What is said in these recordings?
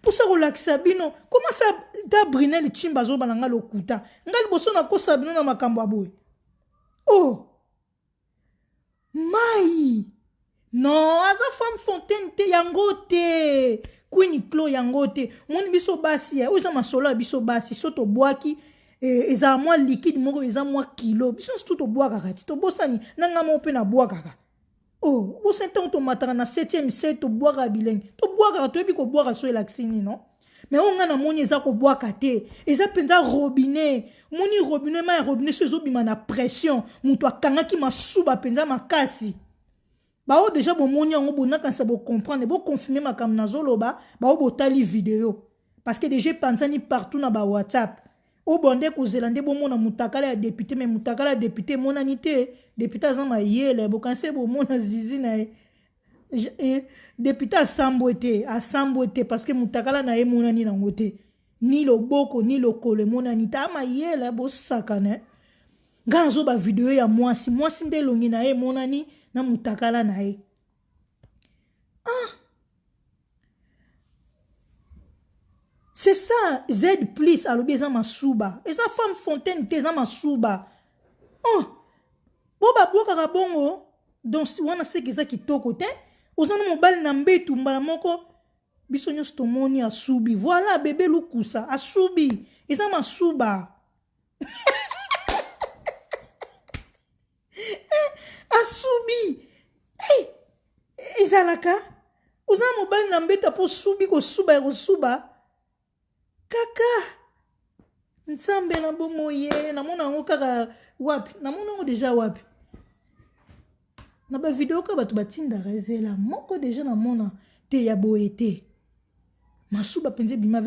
Pour ça relaxer bino. Comment ça da Brunel Chimba zo bananga lokuta. Ngali boso na kosa bino na makambo aboy. Oh. Mai. Non, aza femme fontaine te yangote. Queen Klo yangote. Moni biso basi ya. Oza masolo biso basi soto boaki eza moi liquide moko eza moi kilo. Biso tout boaka kati. To bosani nanga mo pe na boaka kaka. Oh, vous sentez on matara na 7e set to boire bileng. To boire to bi ko boire so elaxini non. Mais on a na moni eza ko boire te. Eza penza robinet. Moni robinet ma robinet so bima na pression. Muto akanga ki masuba penza makasi. Ba o déjà bon moni on bona quand ça bo comprendre, bo confirmer makam na zoloba, ba o botali vidéo. Parce que déjà pensani partout na ba WhatsApp. Au bonde ko zelande bo mona mutakala ya député mais mutakala député monanité député azama yele bo kanse bo mona zizi na député asambote parce que mutakala na ye monani na ngote ni loboko ni lokole monanité ama yele bo sakane ganzo ba vidéo ya mwasi nde longi na ye monani na mutakala na ye c'est ça, Z plus, alobi eza masuba. Eza femme fontaine te eza masuba. Oh, boba boka bongo. Donc, wana se ki eza kitoko te. Ozana mobali na mbetu mbala moko. Biso nyos tomoni asubi. Voilà, bébé lukusa. Asubi. Eza masuba. Asubi. Hey, ezalaka. Ozana mobali na mbetu po subi ko suba ko suba. Kaka nsambe na bomo ye na mona ngo kaka wapi na mona ngo déjà wapi na ba vidéo ka batu batinda rezela moko déjà na mona te ya boete masuba penze bima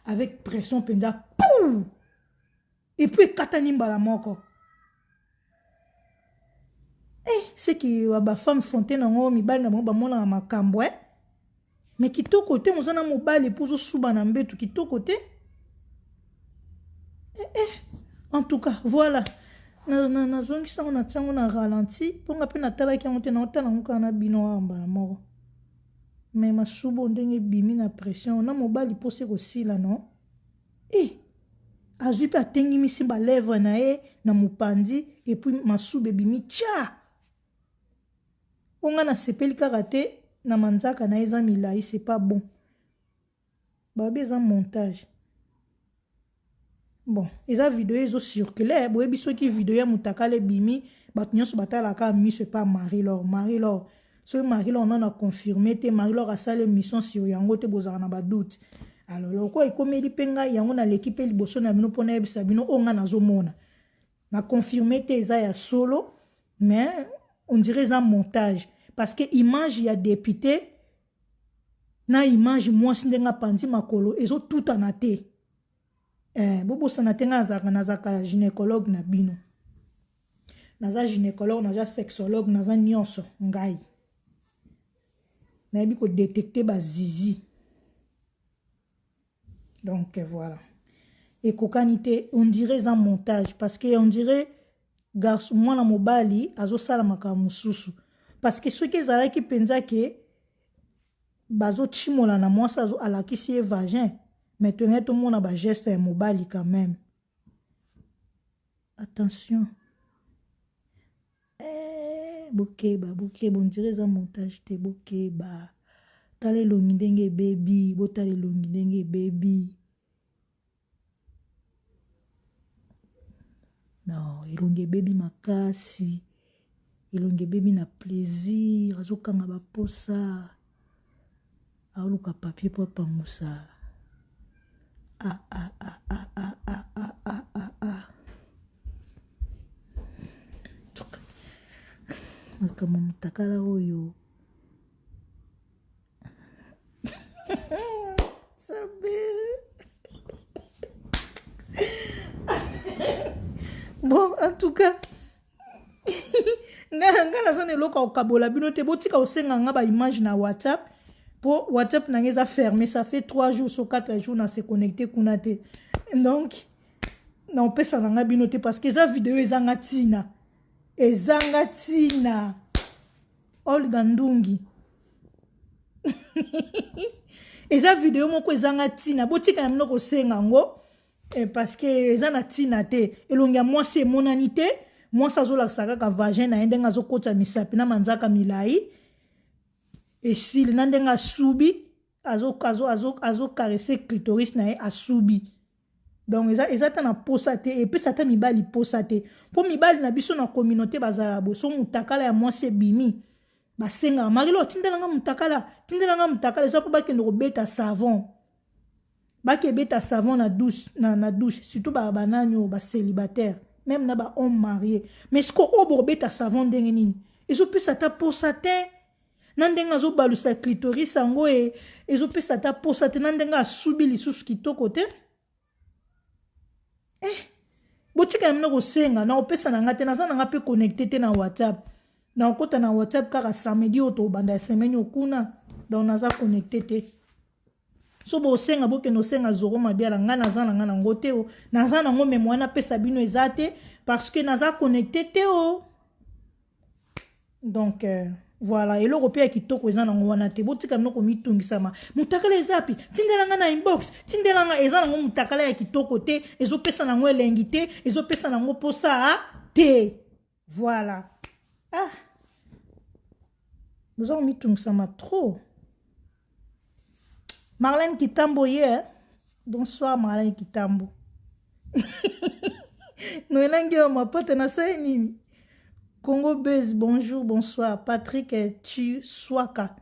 avec pression penza pou et puis katani mbala moko c'est qui ba femme fontaine ngo mibali na ba mona makambo mais kitoko te mozana mobali pour suba na mbetu kitoko te en tout cas voilà na zongi sa on a tsango na ralenti ponga pe na tala ki on te na otala ngoka na bino amba na moko mais masubo ndenge bimi na pression na mobali pose ko sila non azui pe atengi misi ba lèvre na ye na mupandi et puis masube bimi tcha onga na sepeli karate na manzaka na eza milai c'est pas bon babi eza montage bon eza vidéo ezo circuler boye biso ki vidéo ya mutakale bimi bat nyonso batala ka mi c'est pas Marie-Laure so Marie-Laure on a confirmé te Marie-Laure a sale mission sur yango te bozaka na ba doute alors loko ekomeli penga yango na l'équipe liboso na bino pona yebisa bino onga nazomona na confirmé te eza ya solo mais on dirait eza montage parce que image ya député na image mwasi ndenga pandi makolo ezo tout anate bobo sanatenga nazaka gynécologue na bino naza gynécologue naza sexologue naza nyonso ngai nayebi ko détecter ba zizi donc voilà et kokanité on dirait un montage parce que on dirait garçon mwana mobali azo sala makambo mususu parce que ceux qui ezalaki penza ke bazo chimola na mwasi azo alakisi ye vagin mais tout le monde a ba geste ya mobali quand même attention bokeba on dirait un montage te bokeba tale longi ndenge baby botale longi ndenge baby non elongi baby makasi elongi baby na plaisir azokanga baposa aoluka papier po pangusa makambo mutakala oyo sabe bon en tout cas nga naza na eloko okabola bino te botika osenga nga ba image na WhatsApp pour WhatsApp na ngeza fermé ça fait 3 jours sur 4 jours na se connecter kuna te donc na opesa na nga bino te parce que eza vidéo ezanga tina Olga Ndungi eza video moko ezanga tina botika na mino kosenga ngo parce que eza na tina te elongi ya mwasi emonani te mwasi azolakisa kaka vagin na ye ndenge azokota misapi na manzaka milai esili na ndenge asubi azokarese clitoris na ye asubi donc eza ta na posa te epesa ta mibali posa te mpo mibali na biso na communauté bazala boso mutakala ya mwasi ebimi basenga marilo tindelanga mutakala eza mpo bakende kobeta savon bakebeta savon na douche surtout banani oyo bacélibataire même na bahomme marié mais siko oyo bokobeta savon ndenge nini ezopesa ta posa te na ndenge azobalusa clitoris yango ezopesa ta posa te na ndenge asubi lisusu kitoko te botika ya mino kosenga na opesa na nga te naza na nga mpe connecté te na whatsapp na okota na whatsapp kaka samedi oyo tobanda ya semaine okuna donc naza connecté te so bosenga bokende osenga zoro mabiala nga naza na nga nango te o naza nango meme wana pesa bino eza te parce que naza connecté te o donc voilà eloko mpe ya kitoko eza nango wana te botika bino komitungisama mutakala eza api tindelanga na inbox tindelanga eza nango mutakala ya kitoko te ezopesa nango elengi te ezopesa nango posa te voilà boza komitungisama trop Marlène Kitambo hier. Bonsoir Marlène Kitambo. Nous avons ma pote na nini. Congo Buzz, bonjour, bonsoir. Patrick Chuswaka.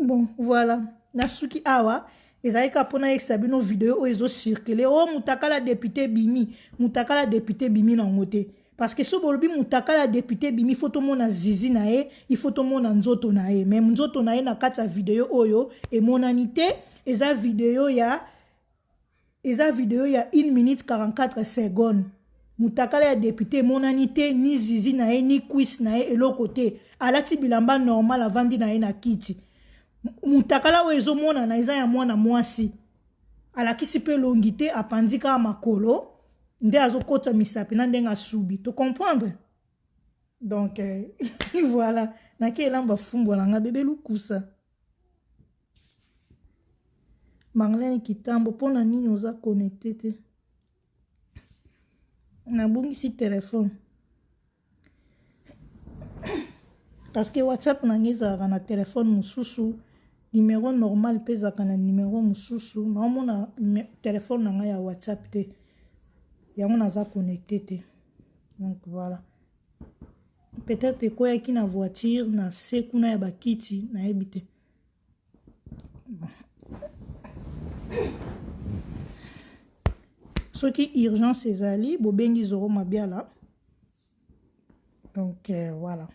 Bon, voilà. Nasuki Awa. Ezaïka pona exabino vidéo o ezo circuler o mutakala député bimi na ngote parce que so bolobi mutakala député bimi faut to mona zizi na ye il faut to mona nzoto na ye même nzoto na ye na kata vidéo oyo e monanité eza vidéo ya 1 minute 44 secondes mutakala ya député monanité ni zizi na ye ni quiz na ye eloko te alati bilamba normal avandi na ye na kiti mutakala oyo ezomona na eza ya mwana mwasi alakisi mpe longi te apandi kaka makolo nde azokota misapi na ndenge asubi to comprendre donc voilà naki elamba fumbwa na nga bebe lukusa Marlène Kitambo mpona nini oza connecté te nabungisi telefone parce que WhatsApp na ngai ezalaka na telefone mosusu numéro normal mpe ezalaka na numéro mosusu naomona telefone na ngai ya WhatsApp te yango naza connecté te donc voilà peut-être ekoyaki na voiture na se kuna ya bakiti nayebi te soki urgence ezali bobengi zoro mabiala donc voilà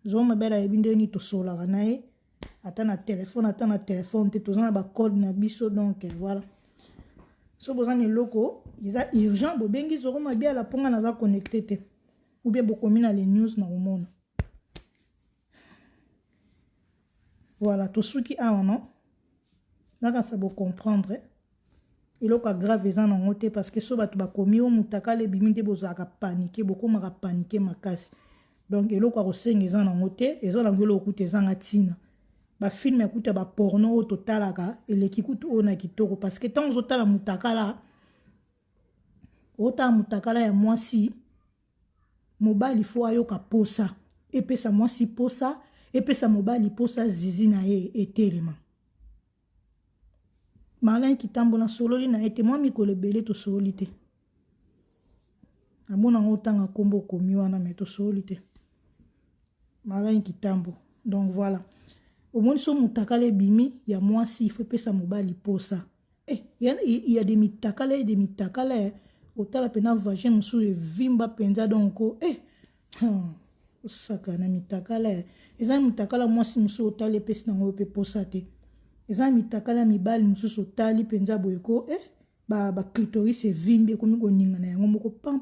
zoro mabiala yebi ndeni tosolaka na ye ata na telefone te toza na bacode na biso donc voilà so boza na eloko eza urgent bobengi zoro mabiala mponga naza connecté te ou bien bokomi na les news na komona voilà tosuki awa non nakasa bocomprendre eloko ya grave eza nango te parce que so bato bakomi o mutakala ebimi nde bozalaka panike bokomaka panike makasi donc eloko ya kosenga eza nango te eza nango eloko kuta ezanga ntina bafilme ekuta baporno oyo totalaka eleki kuta oyo na kitoko parce que ntango ozotala mutakala otala mutakala ya mwasi mobali fo ayoka posa epesa mwasi posa epesa mobali posa zizi na ye etelema Marlène Kitambo na sololi na ete mwa mikolo ebele tosololi te abonango otanga kombo okomi wana me tosololi te Marlène Kitambo donc voilà omoni so mutakala ebimi ya mwasi ifo epesa mobali posa y a des mitakala et des mitakala otala pena vagin mosusu evimba mpenza donc osaka na mitakala eza mitakala mwasi mosusu otali epesi nango mpe posa te eza mitakala mibali mosusu otali mpenza boyeko baclitoris evimbi ekomi koninga na yango moko pam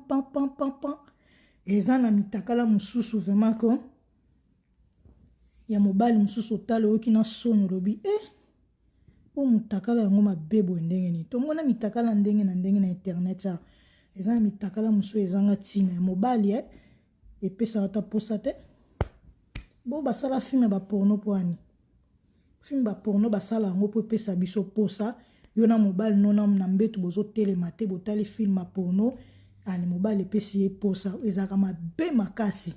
eza na mitakala mosusu vraiment ko ya mobali mosusu otali oyoki na sono olobi o mutakala yango mabe boye ndenge nini tomona mitakala ndenge na internet eza mitakala mosusu ezanga ntina ya mobali epesaka ta posa te bo basala filme baporno mpo ani filme baporno basala yango mpo epesa biso posa yo na mobali nona na mbetu bozotelema te botali filme porno ani mobali epesi ye posa ezalaka mabe makasi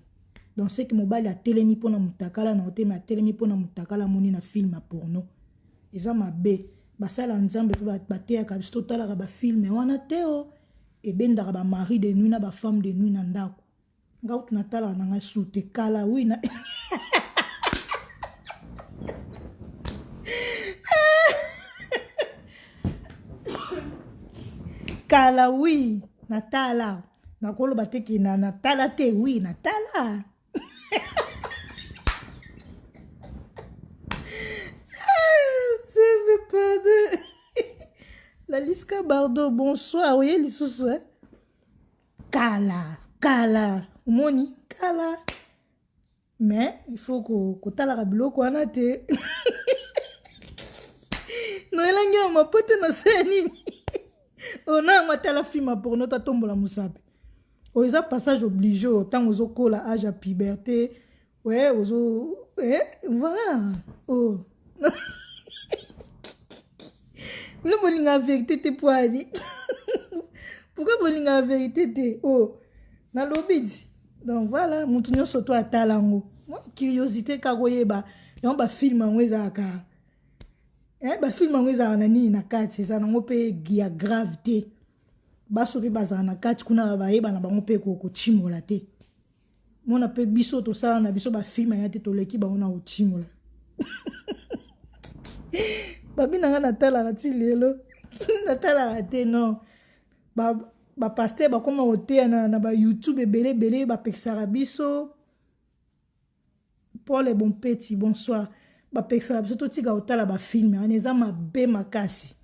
donc c'est que mobali atelemi mpona mutakala na otemi atelemi mpona mutakala moni na filme porno eza mabe basala nzambe mpe bateyaka biso totalaka bafilme wana te o ebendaka bamari de nuit na bafemme de nuit na ndako nga kutu natalaka na ngai su te kala wi na kala wi natala nakoloba te ke natala te wi natala La Liska Bardo, bonsoir. Oui, lisusu, hein? Kala. Moni, kala. Mais, il faut que tu aies la biloko wana te. Non, il y a ma pote na seni. On a un tel film pour notre tombe la moussape. Oh, ils ont passage obligé autant aux ocos la âge à puberté. Ouais, aux voilà. Oh. Nous voulons la vérité te pour aller. Pourquoi vous voulez la vérité te? Oh, na lobby. Donc voilà, mon tournoi sur toi à talango. Curiosité kagoyeba. Et on va filmer en wezaka. Ba film en wezaka na nini na kati ça na ngope gia gravité. Ba sobi bazana na kati kuna ba yeba na bango pe ko chimola te. Mona pe biso to sala na biso ba film ya te to leki ba ona o chimola. Babi nanga natala rati lelo natala rate non ba pasteur ba koma otea na ba YouTube belé ba pexara biso pour les bons petits bonsoir ba pexara biso to tika otala ba film aneza mabe makasi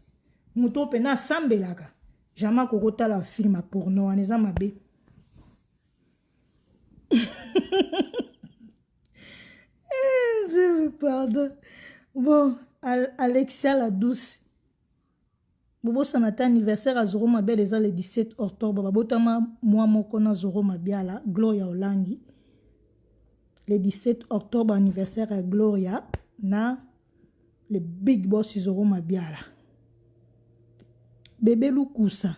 muto pe na sambelaka jamais ko kotala film porno aneza mabe je me pardonne bon Alexia la douce. Bobo sanata anniversaire à Zoro Mabia les le 17 octobre. Babotama moi mokona Zoro Mabia la Gloria Olangi. Le 17 octobre anniversaire à Gloria na le big boss Zoro Mabia la. Bébé Lukusa.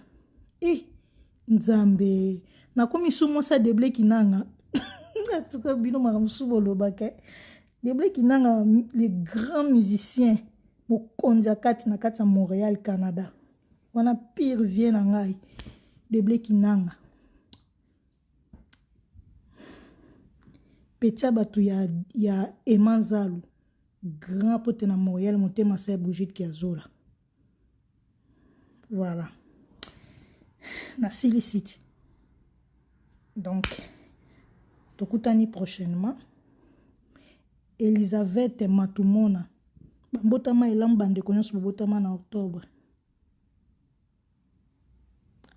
Nzambe. Na komi sumo sa deble kinanga. En tout cas bino maramsubo lobaka. Deble Kinanga, les grands musiciens, Mokonja Kati na Kati à Montréal, Canada. Wana pire vient en Ngai. Deble Kinanga. Petia Batu ya Emanzalu. Grand pote na Montréal, monté ma sœur Bougit Kiazola. Voilà. Na Silicity. Donc, tokutani prochainement. Elisabeth Matumona. Bambotama elamba ndeko nyonso bambotama na octobre.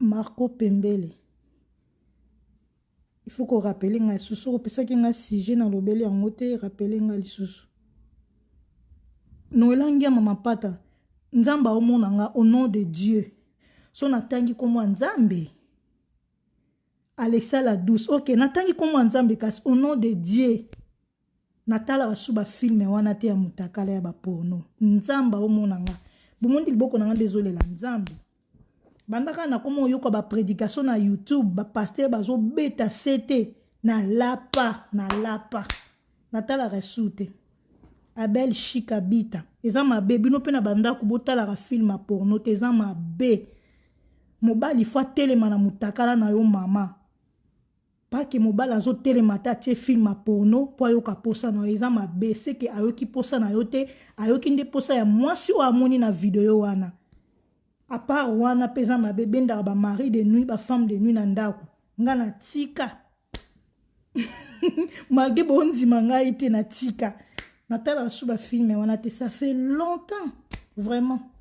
Marco Pembele. Il faut qu'on rappelle nga lisusu ko pesa ki nga sujet na lobeli yango te rappelle nga lisusu. No elangi mama pata. Nzamba omona nga au nom de Dieu. So natangi komo nzambe. Alexa la douce. OK, natangi komo nzambe kasi au nom de Dieu. Natala basuba filme wana te ya mutakala ya baporno. Nzamba omona nga. Bumondi liboko na nga désolé la nzambe. Bandaka na komo yoko ba prédication na YouTube, ba pasteur bazo beta sete na lapa. Natala resute. Abel Chikabita. Eza mabe bino pe na banda ko botala ka film porno te eza mabe. Mobali fa telema na mutakala na yo mama. Pas que mobala zo telemata tie film porno po yoka posa na eza mabe c'est que ayoki posa na yote ayoki nde posa ya mwasi o amoni na video wana à part wana pesa mabe benda ba mari de nuit ba femme de nuit na ndako nga na tika malgré bondi manga ite na tika natala sous ba film wana te ça fait longtemps vraiment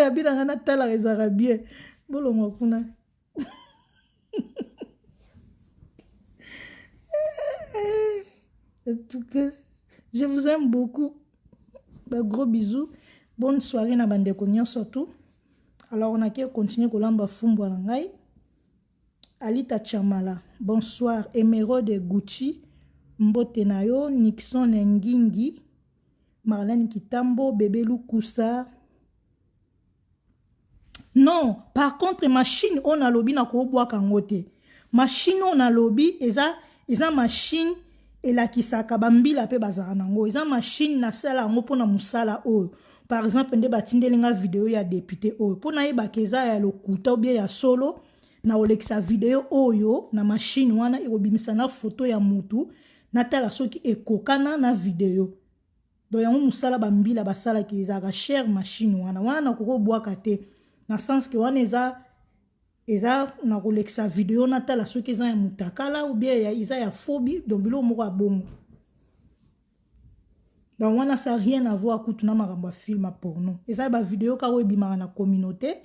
abida nga natala rezara bien bolongo kuna. En tout cas, je vous aime beaucoup. Gros bisous. Bonne soirée na bande konyo surtout. Alors on a qu'à continuer kolamba fumbo na ngai. Alita Chamala, bonsoir. Emerode Gucci, Mbote Nayo, Nixon Ngingi, Marlène Kitambo, Bébé Lukusa. Non, par contre, machine on a lobby na ko bois kangote. Machine on a lobby, eza machine et la kisaka bambila pe bazara nango. Eza machine na sala ngo pona musala o. Par exemple, nde batinde linga vidéo ya député o. Pona yeba keza ya lokuta ou bien ya solo. Na olekisa video oyo na machine wana ekobimisa na photo ya mutu na tala soki ekokana na video donc yango musala bambila basala ki ezaka cher machine wana koko bwaka te na sens que wana eza na kolekisa video na tala soki eza ya mutakala ou bien eza ya phobie donc bilo moko abongo donc wana ça rien à voir kutu na makambo ya film porno eza ba video ka ebimaka na communauté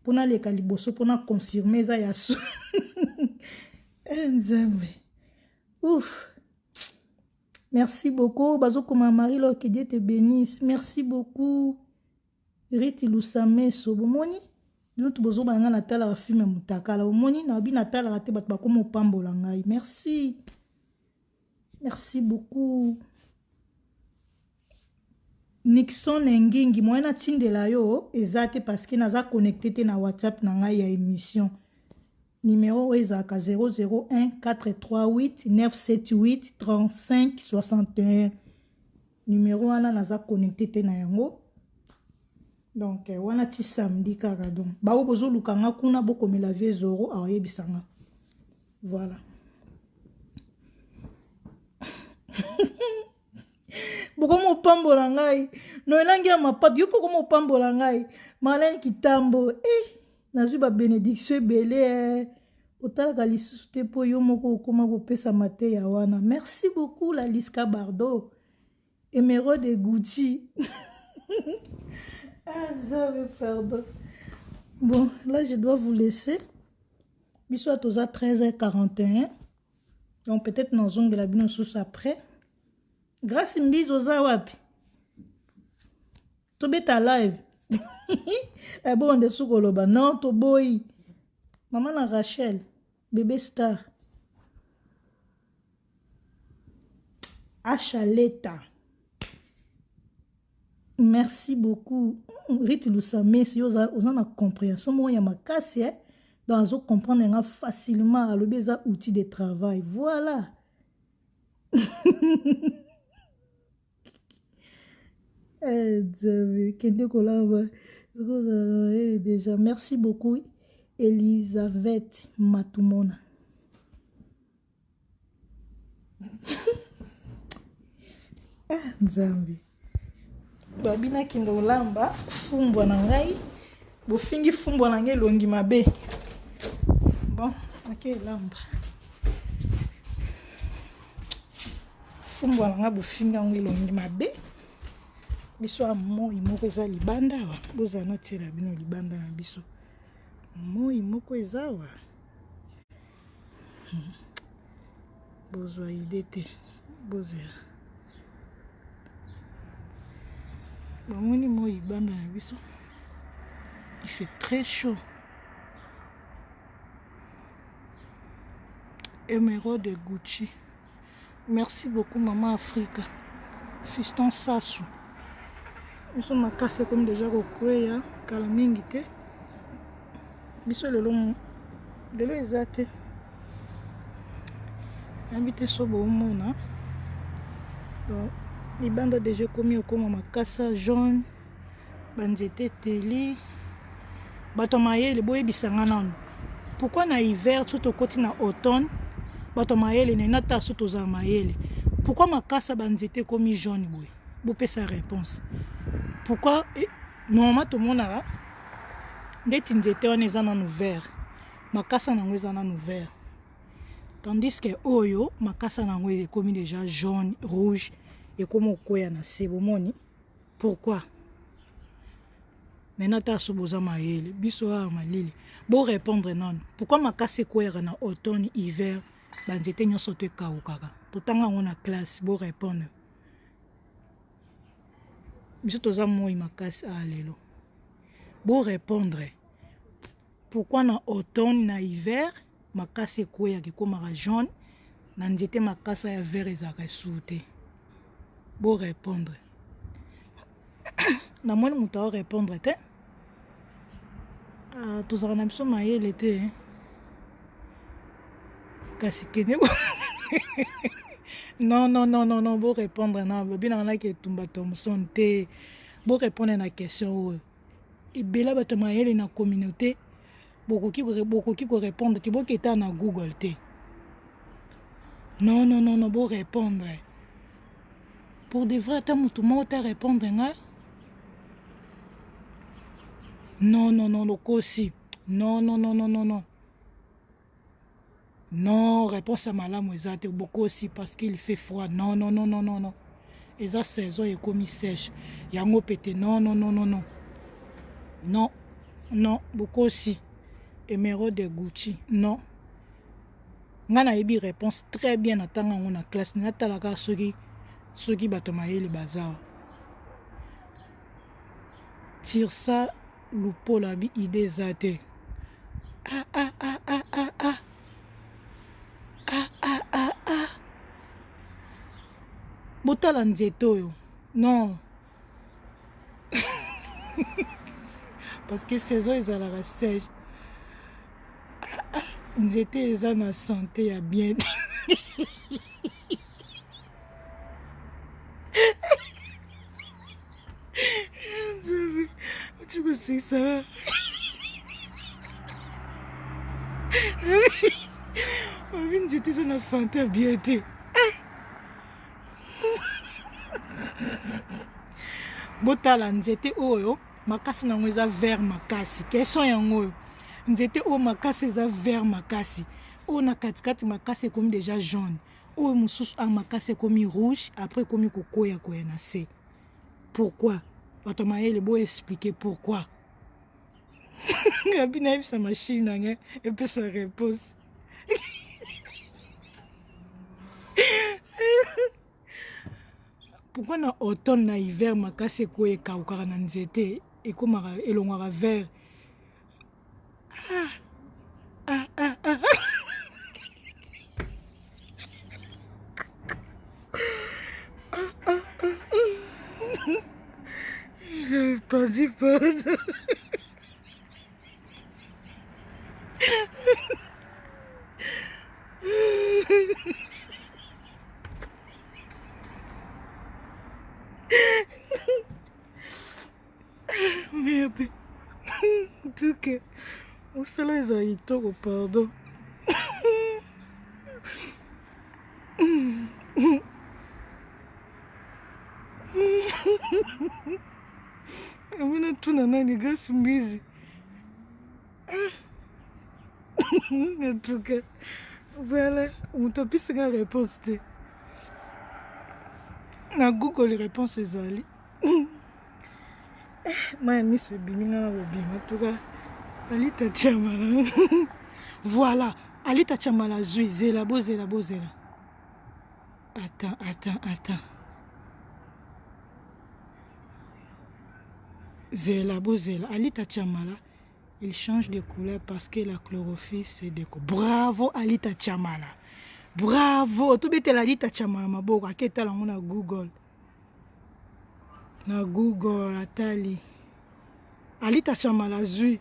pona leka liboso pona confirmer za yaso nzambe ouf merci beaucoup bazoko ma Marie lo que Dieu te bénisse merci beaucoup Riti Lusame so bomoni bilutu bozo banga na tala ba film mutakala bomoni na bi na tala te bat ba ko mo pambola ngai merci beaucoup Nixon Ngingi moyena tindela yo ezate parce que naza connecté te na WhatsApp na ngai ya émission numéro ezaka 001 438 978 35 61 numéro wana naza connecté te na yango donc wana ti samedi kaka donc ba bozo lukanga kuna bokomela vie zoro ayebisanga voilà Boko mo pambola ngai no elangi ya mapatu yo poko mo pambola ngai Marlène Kitambo nazwi ba bénédiction ebele otalaka lisusu te po yo moko okoma kopesa mate ya wana merci beaucoup la Liska Bardo Emerode Gucci Zave pardon bon là je dois vous laisser biso à 13h41 donc peut-être dans zongela bino sous après grâce mbizo za wapi tobeta live bon de sukoloba non to boy maman na Rachel bébé star Achaleta merci beaucoup Riti Lusame si oza na compréhension moya makasi dans zo comprendre facilement alobi eza outil de travail voilà déjà merci beaucoup Elisabeth Matumona Nzambe babina kindo lamba fumbwa na ngai bofingi fumbwa na ngai longi mabe bon ok lamba fumbwa na ngai bofinga ngai longi mabe biso moi moko eza libanda wa boza na tela bino libanda na biso moi moko eza wa bozwa ide te bozela bamoni moi libanda na biso il fait très chaud Emerode Gucci merci beaucoup maman Africa fiston Sassou biso makasi comme déjà kokweya kala mingi te biso lelo eza te yambi te so bomona donc libanda déjà komi okoma makasa jaune banzete teli bato mayele boyebisanga nano pourquoi na hiver so tokoti na automne bato mayele na nata so tozala mayele pourquoi makasa banzete komi jaune boye bopesa réponse pourquoi normalement tomonaka ndeti nzete wana eza nanu vert makasa nango eza nanu vert tandis que oyo makasa nango ekomi déjà jaune rouge ekomi okwea na se bomoni pourquoi maintenant ta so boza mayele biso awa malili bo répondre non pourquoi makasa ekwera na automne hiver banzete nyonso to ekawukaka totanga yango na classe bo répondre biso toza moi makasi lelo Bon répondre. Pourquoi na automne na hiver makasi ekoya kekomaka jaune na nzete makasa ya vert ezalaka esuute. Bon répondre. Na moni moto ao répondre te. Tozalaka na biso mayele te. Kasi kene non, bon répondre na babina na ke tumba Thomson te. Bon répondre na question. Et bela bato mayele na communauté. Bokoki ko répondre ti boki eta na Google te. Non, bon répondre. Pour de vrai ta mutu mo ta répondre nga. Non, lokosi. Non. Non, réponse à malamu ezate bokosi parce qu'il fait froid. Non. Eza saison est comme sèche. Yango pété. Non. Non, bokosi. Émeraude de Gucci. Non. Ngana yebi réponse très bien à tanga ngona classe. Natalaka soki batomaye le bazar. Tire ça lupo la bi idée zate. Ah. Botala nzeto yo. Non. Parce que saison ezalaka sèche. Nzete eza na santé ya bien. Tu me sais ça. Nzete eza na santé ya bien te. Botala nzete oyo makasi nango eza vert makasi. Question yango oyo. Nzete oyo makasi eza vert makasi. Oyo na katikati makasi ekomi déjà jaune. Oyo mosusu makasi ekomi rouge. Après ekomi kokoya na se. Pourquoi? Bato mayele bo expliquer pourquoi. Gabi na sa machine nanga et puis sa réponse. Pourquoi na automne na hiver makasi ekoye kaukaka na nzete ekomaka elongwaka vert. J'avais pas dit pardon. Merde. En tout cas, on se laisse à y tour, pardon. Amina tuna nani gasi mbizi. En tout cas, voilà, on t'a pu se la réponse. Na Google réponse ezali. Maya miso biminga robima. En tout cas, Alita Chamala. Voilà, Alita Chamala zui, zela. Attends. Zela. Alita Chamala, il change de couleur parce que la chlorophylle c'est déco. Bravo Alita Chamala. Bravo. Tout bête Alita Chamala maboko aketa lango na Google. Na Google atali. Alita Chamala zui.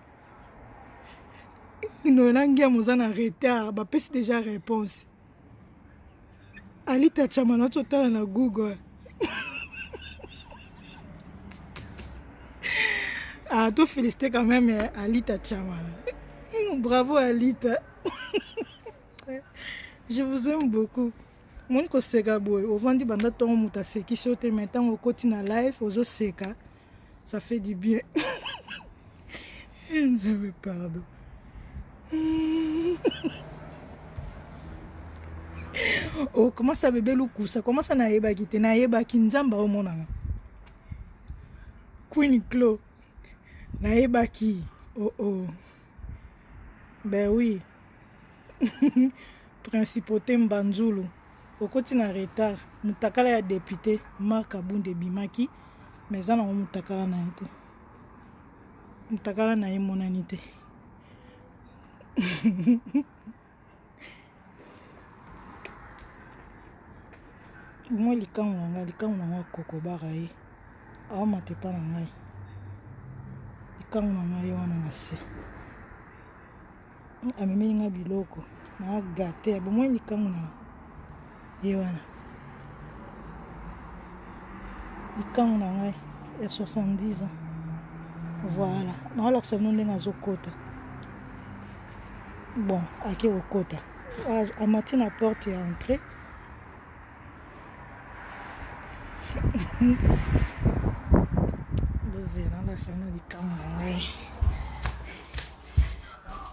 Ino nangia mozana retard, ba pesi déjà réponse. Alita Chamala totala na Google. Ah, tout félicité quand même Alita Chamala. Bravo Alita. Je vous aime beaucoup. Mon ko seka boy, au vandi banda tongo muta seki sote maintenant au continue live ozo seka. Ça fait du bien. Je me pardon. Oh, comment ça bébé lukusa? Comment ça na yeba kite na yeba kinjamba o monanga? Queen Clo. Na yeba ki. Oh. Ben oui. Principauté Mbanzulu. Au côté na retard. Mutakala ya député Marc Abunde Bimaki. Mais ça na mutakala na été. Mutakala na ye monani te. Moi likangu na nga koko baka ye. Awa mate pa na ngai. Likangu na nga ye wana na se. Amemeli nga biloko. Na gate. Moi likangu na ye wana. Likangu na ngai ya 70 ans. Voilà. Na wala kusabino ndenga zokota. Bon, ake okota. Amati na porte ya entrée. Bozela la sana likangu na ngai.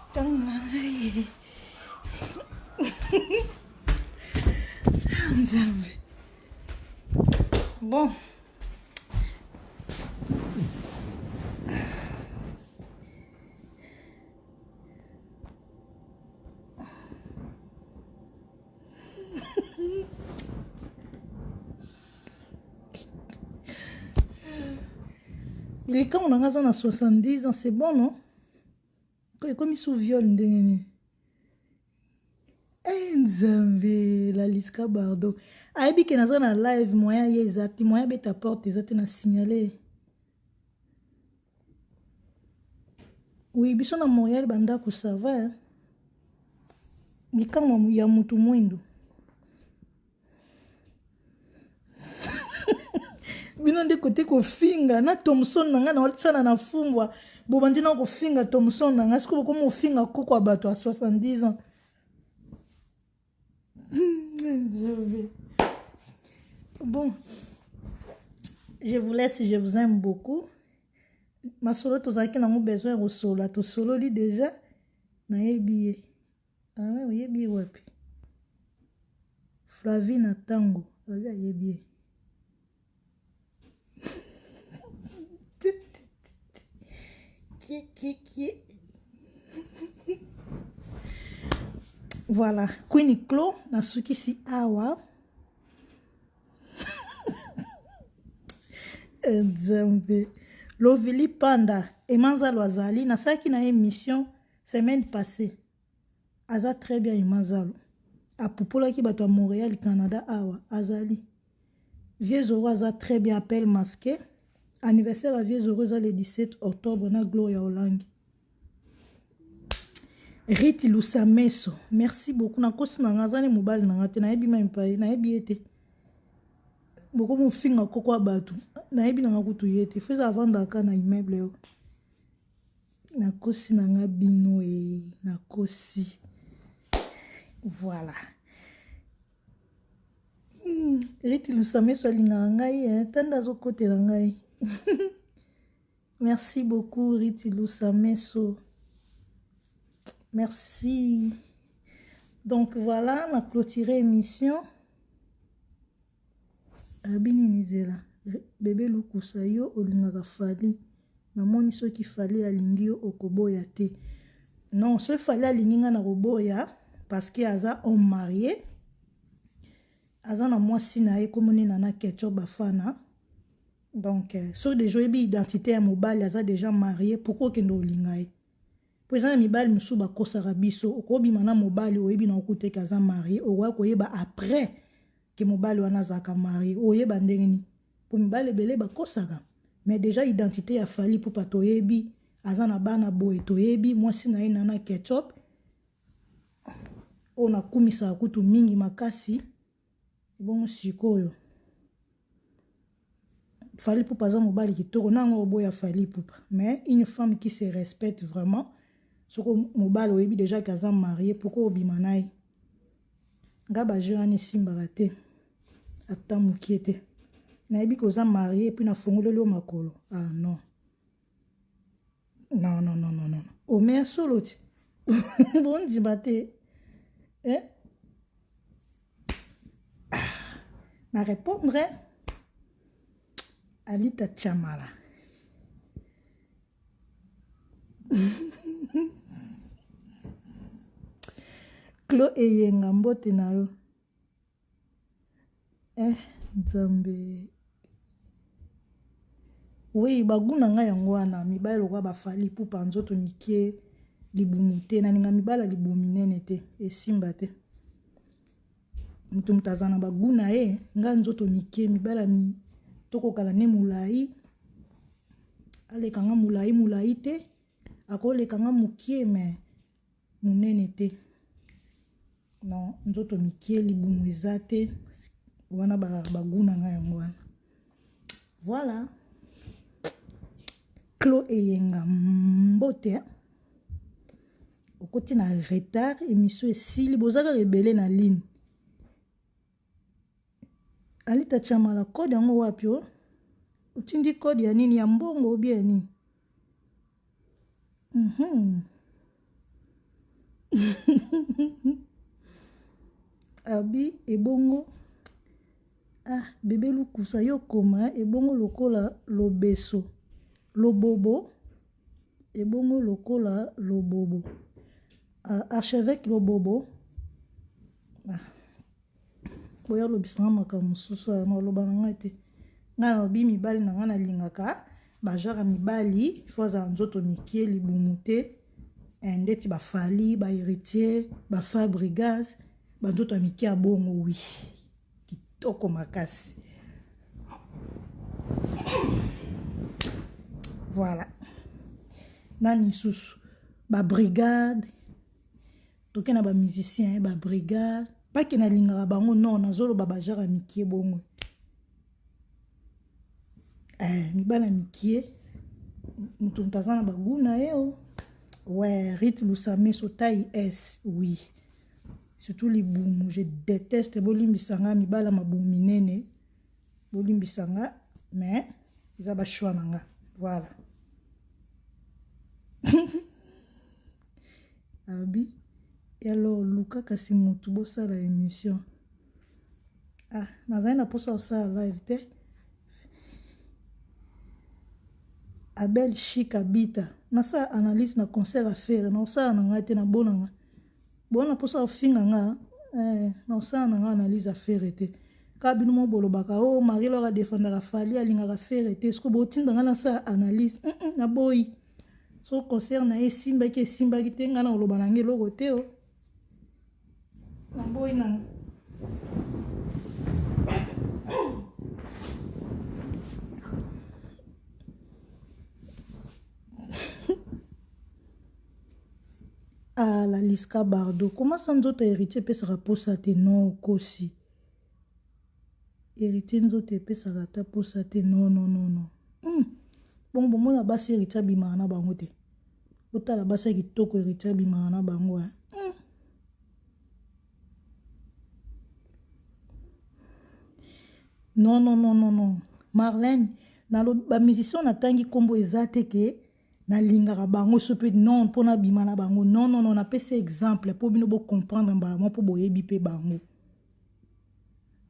Likangu na ngai. Nzambe. Bon. Il est quand on a 70 ans, c'est bon, non? Comme il sous viol, Nzambe, la Liska Bardo. Aibi que naza na live, moyen ye ezati, moyen beta porte ezati na signaler. Oui, biso na Montréal banda ko ça va. Likango ya mutu mwendo. Bino nde kote ko finga na Thomson nanga na tsana na fumbwa bobandi na ko finga Thomson nanga siko ko mo finga koko abato à 70 ans. Bon, je vous laisse, je vous aime beaucoup. Ma solo tozaki na mo besoin de solo, to solo li déjà na yebiye. Ah ouais, yebiye wapi? Flavina Tango, abi yebiye. Voilà, Queen Clo na suki si awa. Nzambe. Lovili Panda Emanza Loazali na saki na émission semaine passée. Aza très bien Emanzalo. A popola ki bato à Montréal, Canada awa azali. Vieux Zoro aza très bien appel masqué. Anniversaire à Vieux Zoro le 17 octobre na Gloria Olangi. Riti Lusameso, merci beaucoup. Na kosi na ngazani mobile na ngate na ebi même pas na ebi ete. Beaucoup mon finga koko abatu. Na ebi na ngakutu yete. Fais avant d'aka na immeuble yo. Na kosi na ngabino e na kosi. Voilà. Riti Lusameso alinga ngai tanda zo kote na ngai. Merci beaucoup Riti Lusameso. Merci. Donc voilà, on a clôturé l'émission. Abini Nizela. Bébé Lukusayo olingaka fali. Na moni so ki fali alingi yo okoboya te. Non, ce fali alingi na roboya parce que aza homme marié. Aza na mwasi na ye komoni na ketchup bafana. Donc sur des jeux identité à mobile aza déjà marié pourquoi kendo olinga ye. Président mibali musu ba kosara biso okobi mana mobali oyebi na okute kaza marié owa koyeba après que mobali wana zaka marié oyeba ndengeni pour mibali belé ba kosara mais déjà identité ya fali pour pas toyebi azana bana boye toyebi mwasi na ina na ketchup ona kumisa kutu mingi makasi bon sikoyo fali pour pas mobali kitoko na ngo boya fali pour mais une femme qui se respecte vraiment. Soko mobile oyebi déjà kaza marié pourquoi obima naye nga ba jeune simbaka te ata mukie te nayebi koza marié puis na fongolelo makolo ah non non non non non non o me solo ti bon dibate na répondre Alita Chamala. Klo eyenga mbote na yo. Nzambe. Oui, baguna nga yango wana mibali lokwa bafali pupa nzoto mikie libumu te naninga mibala libumu minene te esimba te mutu aza na baguna ye nga nzoto mikie mibala tokokala ne mulai alekanga mulai te akolekanga mukie me munene te non nzoto mikie libumu eza te wana baguna nga yango wana voilà Clo eyenga mbote okoti na retard émission esili bozaka rebele na ligne alita chamala code yango wapi o utindi code ya nini ya mbongo obi ya nini abi ebongo bebe lukusa yo koma ebongo lokola lobeso lobobo ebongo lokola lobobo archevêque lobobo boya lobisanga makambo mosusu na oloba na ngai te ngai nalobi mibali na ngai nalingaka bajara mibali fo azala nzoto mikie libumu te ndeti bafali baheritier bafabrigas banzoto ya mikie ya bongo wi kitoko makasi voilà nani susu babrigade toke na bamusicien babrigade pake nalingaka bango non nazoloba bajara mikie bongo mibala mikie mutu aza na baguna ye o ouais Rite Lusameso taille S oui surtout libumu je déteste bolimbisanga mibala mabumu minene bolimbisanga mais eza bashwa na nga voilà abi alors luka kasi mutu bosala émission nazali na posa osala live te Abel Chic Abita nasa analyse na concert affaire na osala na ngai te na bonanga bona posa ofinga nga na osala na ngai analyse affaire te ka bino mo bolobaka o mari lora défendaka fali alingaka affaire te esko botinda nga nasa analyse na boyi so concert na esimbaki te nga na oloba na ngai eloko te o na boyi na la Liska Bardo comment ça nzoto héritier pesaka posa te non kosi héritier nzoto pesaka ta posa te non bon mona basi héritier bimaka na bango te otala basi kitoko héritier bimaka na bango non Marlène na ba musicien natangi kombo eza te ke nalingaka bango so pe non mpona bima na bango non napesi exemple mpo bino bocomprendre mbala mo mpo boyebi mpe bango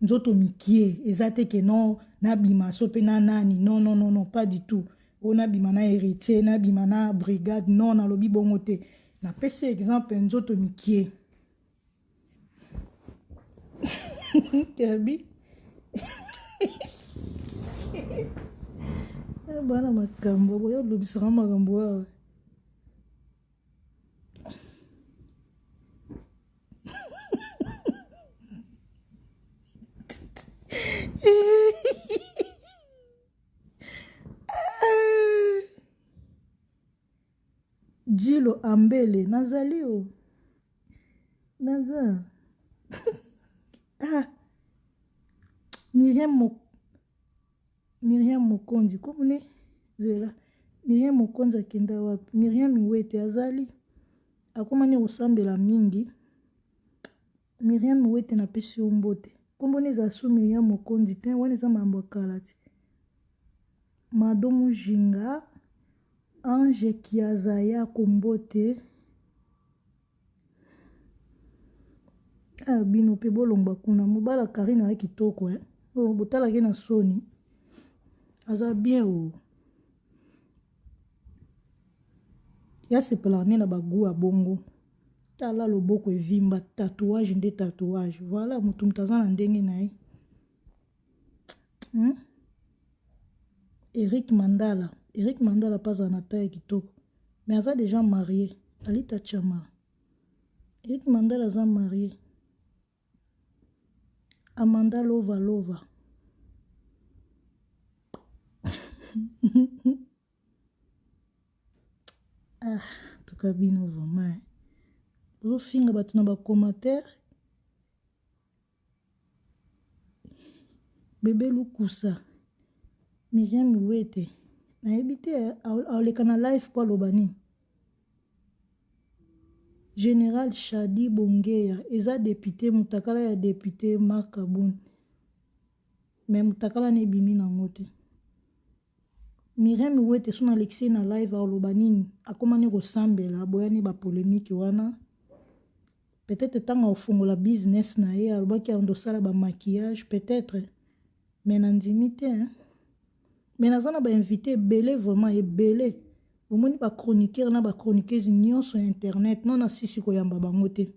nzoto mikie eza te ke non nabima so pe na nani non pas du tout o nabima na héritier nabima na brigade non nalobi bongo te napesi exemple nzoto mikie kabi bana makambo boya olobisaka makambo awa Jilo Ambele nazali o naza Miriam Mokonzi komune zela Miriam Mokonzi akenda wapi Miriam Miwete azali akomani osambela mingi Miriam Miwete na pesi ombote kombone eza su Miriam Mokonzi te wana eza mambo kala ti Madomu Jinga Ange Kiazaya kombote bino pe bolongba kuna mobala Karina ya kitoko botalaki na soni aza bien o ya sepela ne na bagu ya bongo tala loboko evimba tatouage nde tatouage voilà mutu mutaza na ndenge na ye Eric Mandala pas en attaque kitoko. Mais il a déjà marié. Alita Chama. Eric Mandala a marié. Amanda Lova. Ah, en tout cas, bien vraiment. Vous finissez battre dans les commentaires. Bébé Lukusa. Myriam Ouete. Na habité à le canal live pour l'Obani. Général Chadi Bongeya. Eza député, Moutakala ya député Marc Aboun. Mais Moutakala ne bimi na ngote. Myriam Ouete son Alexis na live à l'Obani. A comment ressemble boyani ba polémique wana. Peut-être tant au fond la business na ye alobaki andosala ba maquillage peut-être. Mais nandimité hein. Mais nazana ba invité belé vraiment et belé. Au moins ba chroniqueur na ba chroniqueuse nyon sur internet non na sisi ko yamba bangote.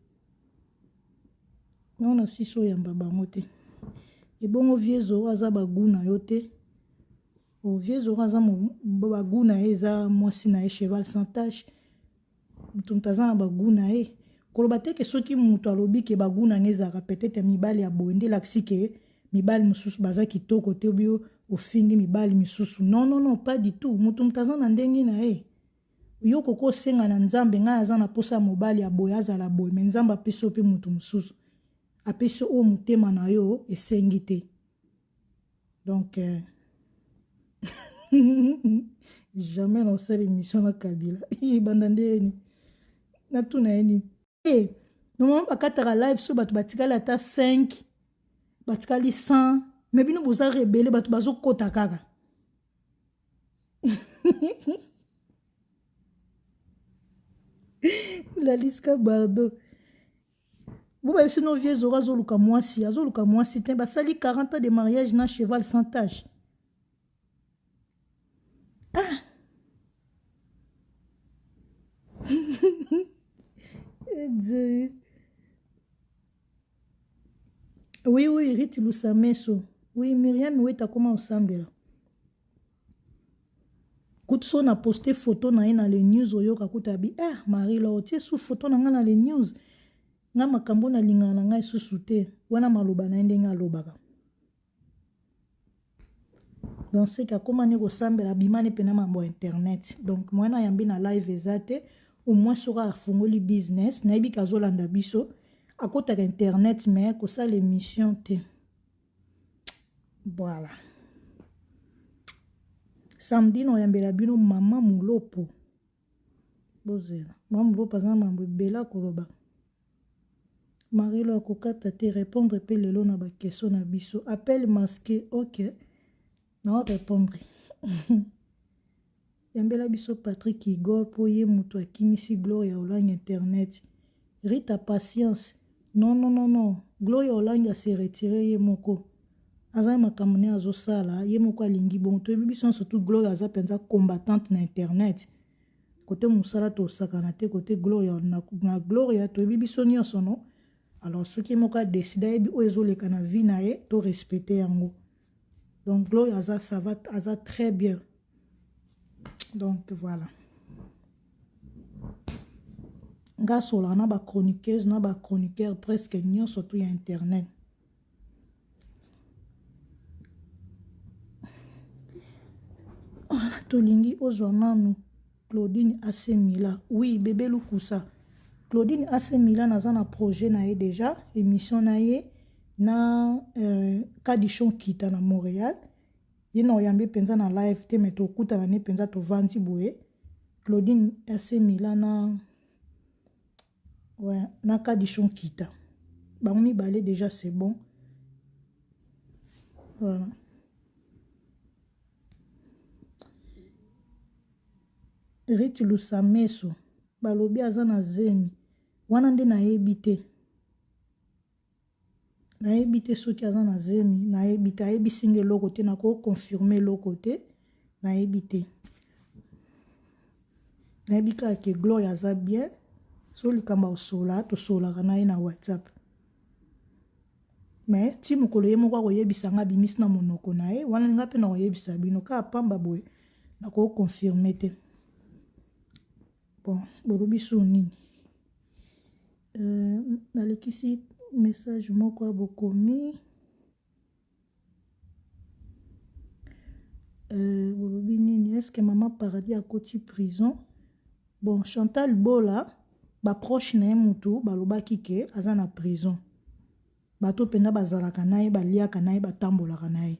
Non na sisi ko yamba bangote. Et bon au vieux zo aza ba guna yote. Au vieux zo aza ba guna eza mwasi na cheval sans tache. Mutumtazana ba guna e. Kolobate ke soki mutu alobi ke ba guna ngezaka peut-être mibali ya boende laksi ke mibali mususu baza kitoko te bio ofingi mibali misusu non pas du tout mutu mutaza na ndenge na e yo koko senga na nzambe nga aza na posa mobali ya boya azala boy mais nzambe apeso pe mutu mususu apeso o mutema na yo esengi te donc jamais na osala émission na Kabila banda ndeni na tuna eni normalement bakataka live so bato batikali ata 5 batikali 100 mais bino boza rebele bato bazokota kaka la liska bardo vous avez sinon vieux zora azoluka mwasi te basali 40 ans de mariage na cheval sans tache oui Riti Lusameso oui Myriam Oueta comment osambela Koutso na posté photo na ye na les news oyoka kutabi Marie la otie sous photo na nga na les news nga makambo na lingana na nga susu te wana maloba na ndenge alobaka donc c'est que comment ni kosambela bimane pena mambo internet donc mwana yambi na live ezate au moins sera afungoli business na yebi kazolanda biso akotaka internet mais kosala l'émission te voilà samedi no yambela bino mama mulopo bozela mama mulopo azana mambo bela koloba Marilo akokata te répondre pe lelo na ba question na biso appel masqué ok na répondre yambela biso Patrick Igor po ye mutu akimisi Gloria Olang internet Rita patience non Gloria Olang a se retiré ye moko aza makambo ne azosala ye moko alingi bon toyebi biso surtout Gloria aza penza combattante na internet côté musala tosakana te côté Gloria na Gloria toyebi biso nyonso no alors soki moko adesida yebi oyo ezoleka na vie na ye to respecter yango donc Gloria aza ça va aza très bien donc voilà nga sola na ba chroniqueuse na ba chroniqueur presque nyonso to ya internet tolingi ozwa nanu Claudine Asemila oui bébé Lukusa Claudine Asemila naza na projet na ye déjà émission na ye na Kadichon Kita na Montréal ye na oyambi penza na live te mais tokutana ne penza tovandi boye Claudine Asemila na ouais na Kadichon Kita bango mibale déjà c'est bon voilà Riti Lusameso balobi aza na zemi wana nde nayebi te soki aza na zemi nayebi te ayebisinga eloko te nakoconfirme eloko te nayebi te nayebi kaka ke Gloria aza bien so likambo osola tosolaka na ye na WhatsApp mais ti mokolo ye moko akoyebisa nga bimisi na monoko na ye wana nga mpe na koyebisa bino kaka pamba boye nakokonfirme te. Bon bolobi so nini nalekisi message moko ya bokomi bolobi nini est-ce que Maman Paradis akoti prison. Bon Chantal Bola baproche na ye mutu balobaki ke aza na prison, bato penda bazalaka na ye baliaka na ye batambolaka na ye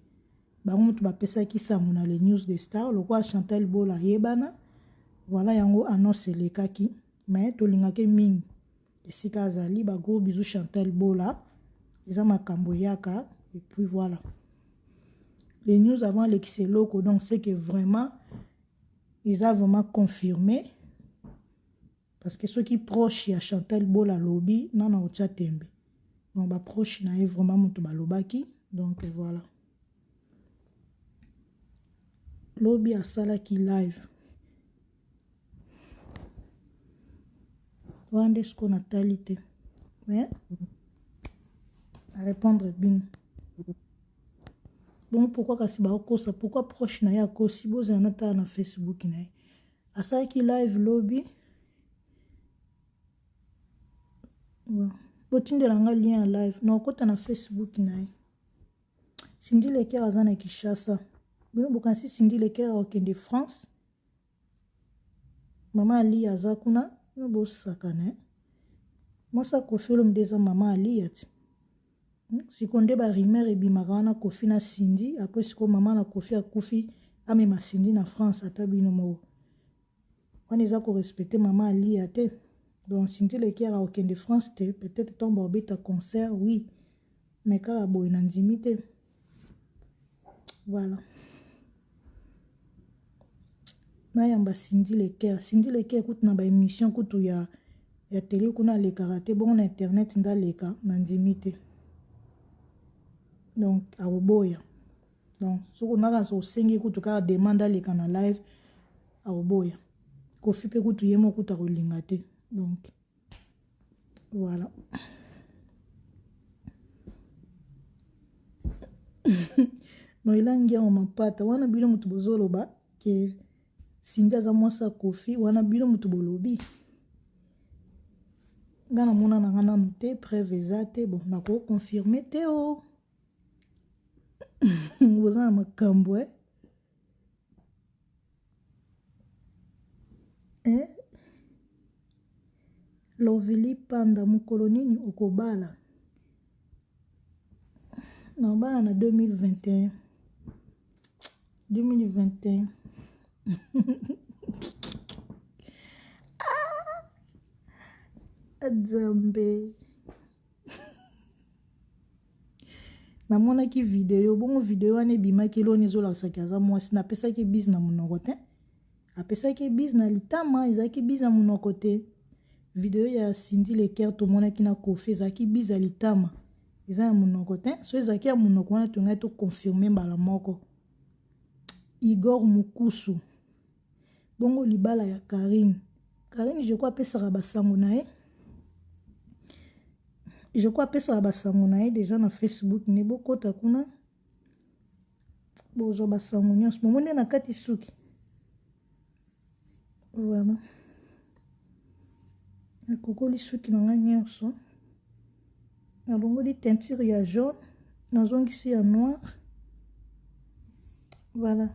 bango mutu bapesaki sango na le news de star lokwa Chantal Bola yebana voilà yango annonce elekaki mais tolingaki mingi esika azali ba gros bisous Chantal Bola eza makambo yaka et puis voilà les news avant l'exceloko donc c'est que vraiment ils ont vraiment confirmé parce que ceux qui proches à Chantal Bola lobby nana otia tembe donc ba proche na ye vraiment mutu balobaki donc voilà lobby asalaki live wande ce qu'on a talité mais à répondre bien bon pourquoi kasi ba okosa pourquoi proche na ye akosi boza nata na Facebook na ye asalaki live lobby ouais. Botindela nga lien en live na okota na Facebook na ye Cindy Leker aza na Kinshasa bino bokanisi Cindy Leker okende France Maman Ali aza kuna no bosakana mwasa Kofi Olomide eza Maman Ali yati sikonde ba rumeur ebimaka wana Kofi na Cindy après siko Maman na Kofi akufi amema Cindy na France ata bino moko wana eza korespecte Maman Ali yate. Donc, si tu es au de France, peut-être ton barbet à concert, oui. Mais quand la boîte est voilà. Nayamba Cindy Leker. Cindy Leker écoute na ba émission kutu ya télé kuna le karaté bon internet nda leka nandimité. Donc, à Oboya. Donc, ce qu'on a so sengi kutu ka demande leka na live à Oboya. Kofi pe kutu yemo kuta ko lingate. Donc voilà. No ilangia o mapata wana bino mutu bozoloba ke Cindy aza mwasa Kofi wana bino mutu bolobi ngana mona na ngana note preuve ezate bon nako confirmer te o boza makambo Lovely Panda mukolo nini okobala na bala na 2021 Adzambe namonaki video bongo video wana ebimaki eloni ezolakisaki aza mwasi napesaki bise na monoko te apesaki bise na litama ezalaki bise na monoko te video ya Cindy Leker tomonaki na Kofi ezalaki bise ya litama eza ya monoko te so ezalaki ya monoko wana tongai tokonfirme mbala moko Igor Mukusu bongo libala ya Karine je crois apesaka basango na ye je crois apesaka basango na ye déjà na Facebook ne bokota kuna bozwa basango nyonso momone na kati suki voilà nakokoli suki na ngai nyonso nalongoli teinture ya jaune nazongisi ya noir voilà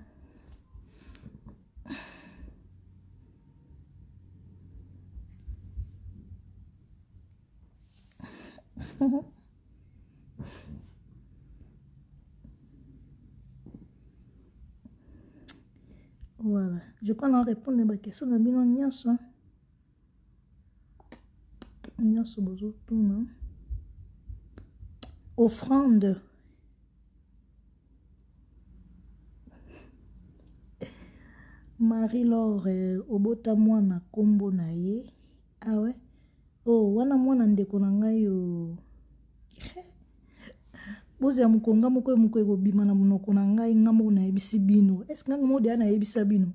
voilà je crois na répondre ba question na bino nyonso bozotuna offrande Marie-Laure obota mwana kombo na ye ah ouais oh wana mwana ndeko na ngai yo bozi ya mukonga moko ekobima na monoko na ngai nga moko nayebisi bino est ce que nga moko deya nayebisa bino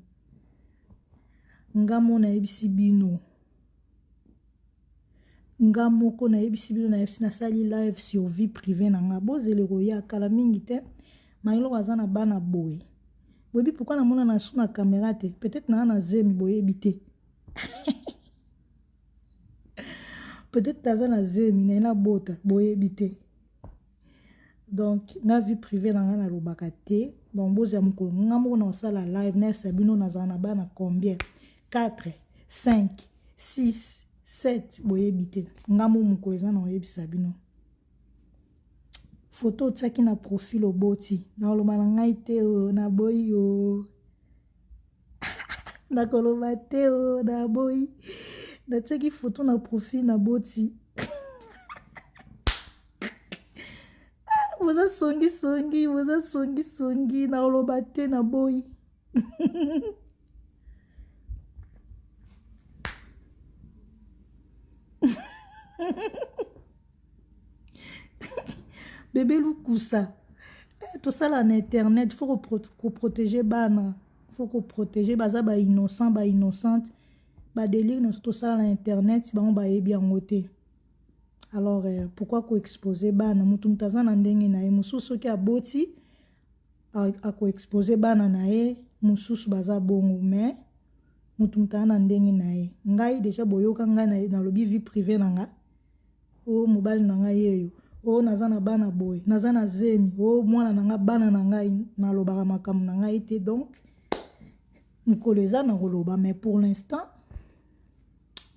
nga moko nayebisi bino nga moko na yebisi bino na yebisi na sali live sur vie privée na nga bozele koya kala mingi te mayelo aza na bana boye boyebi pourquoi na mona na su na caméra te peut-être na zemi boyebi te peut-être taza na zemi na bota boyebi te donc na vie privée na nga na lobaka te donc boza moko nga moko na osala live na sabino na za na bana combien 4 5 6 7 boyebi te nga moko eza na oyebisa bino photo otiaki na profil oboti na oloba na ngai te o na boyi o nakoloba te o na boyi natiaki photo na profil na boti boza songi na oloba te na boyi bébé lukusa tosala na internet faut protéger bana faut protéger baza ba innocent ba innocente ba délire na tosala na internet bango bayebi yango te alors pourquoi ko exposer bana mutu mutaza na ndenge na ye mususu soki aboti ako exposer bana na ye mususu baza bongo mais mutu mutaza na ndenge na ye ngai déjà boyoka ngai na lobi vie privée na nga o mobali na ngai yeyo o naza na bana boy naza na zemi o mwana na nga bana na ngai na lobaka makambo na ngai te donc mukolo eza na koloba mais pour l'instant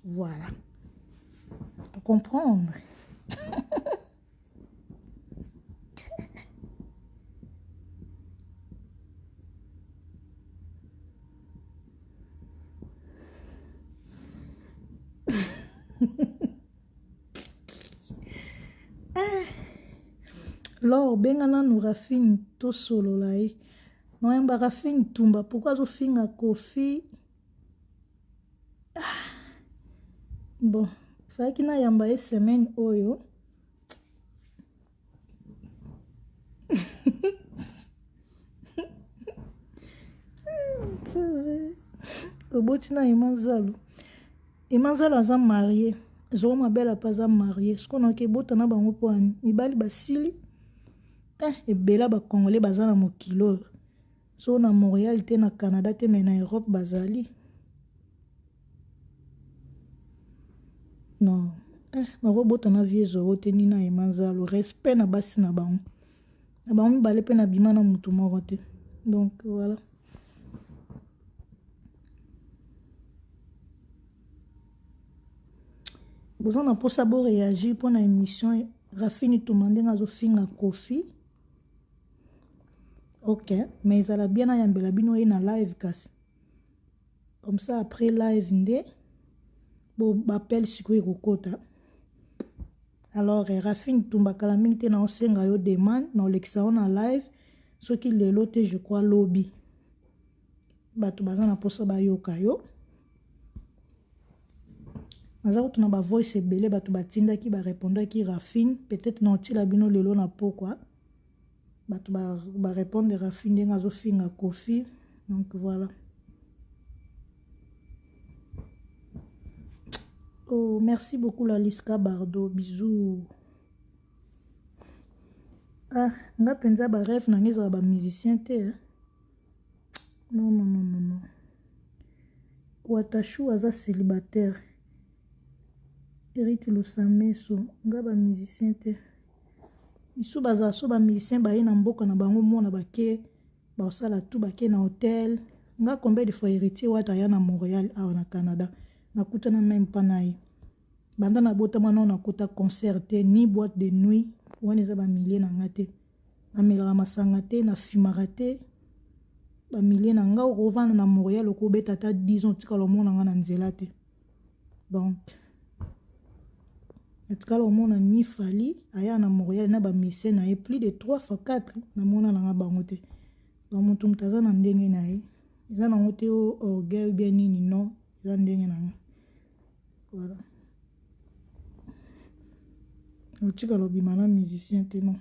voilà comprendre lor bengana no rafine to solola ye noyamba rafine tumba pourquoi azofinga kofi bon faki na yamba ye semaine oyo oboti na emanzalo aza marié zoro mabele apa aza marié sikona oke bota na bango po ani mibali basili ebela bakongole baza na mokilo so na Montréal te na Canada te mais na Europe bazali non nakobota na vie zoro te nina emanzalo respect na basi na bango mibale mpe na bima na mutu moko te donc voilà boza na mposa boréagir mpo na émission Rafini Tumba ndenge azofinga kofi ok mais ezala bien ayambela bino ye na live kasi comme ça après live nde bapele sikoyo ekokota alors Rafini Tumba kala mingi te na osenga yo demande na olekisa yo na live soki lelo te je crois lobi bato baza na mposa bayoka yo naza kotuna ba voice ebele bato batindaki barépondaki Rafine peut-être na otila bino lelo na pokwa bato barépondre Rafine ndenge azofinga kofi donc voilà oh merci beaucoup Laliska Bardo bisous nga penza barêve na ngai ezala bamusicien te non Watashu aza célibataire Eric Lusameso nga bamusicien te isu bazala so bamusicien baye na mboka na bango mona bake baosala tu bake na hotel nga combien de fois héritier wata ya na Montréal awa na Canada nakutana même pas na ye banda na botama na nakota concert te ni boîte de nuit wana eza bamilie na nga te namelaka masanga te nafimaka te bamilie na nga okovanda na Montréal okobeta ata 10 ans tikala omona nga na nzela te donc etikala omona ni fali aya na Montréal na bamisien na ye plus de 3 fois 4 namona na nga bango te donc mutu mutu aza na ndenge na ye eza nango te orgueil bien nini non eza ndenge na nga voilà otikala obima na musicien te non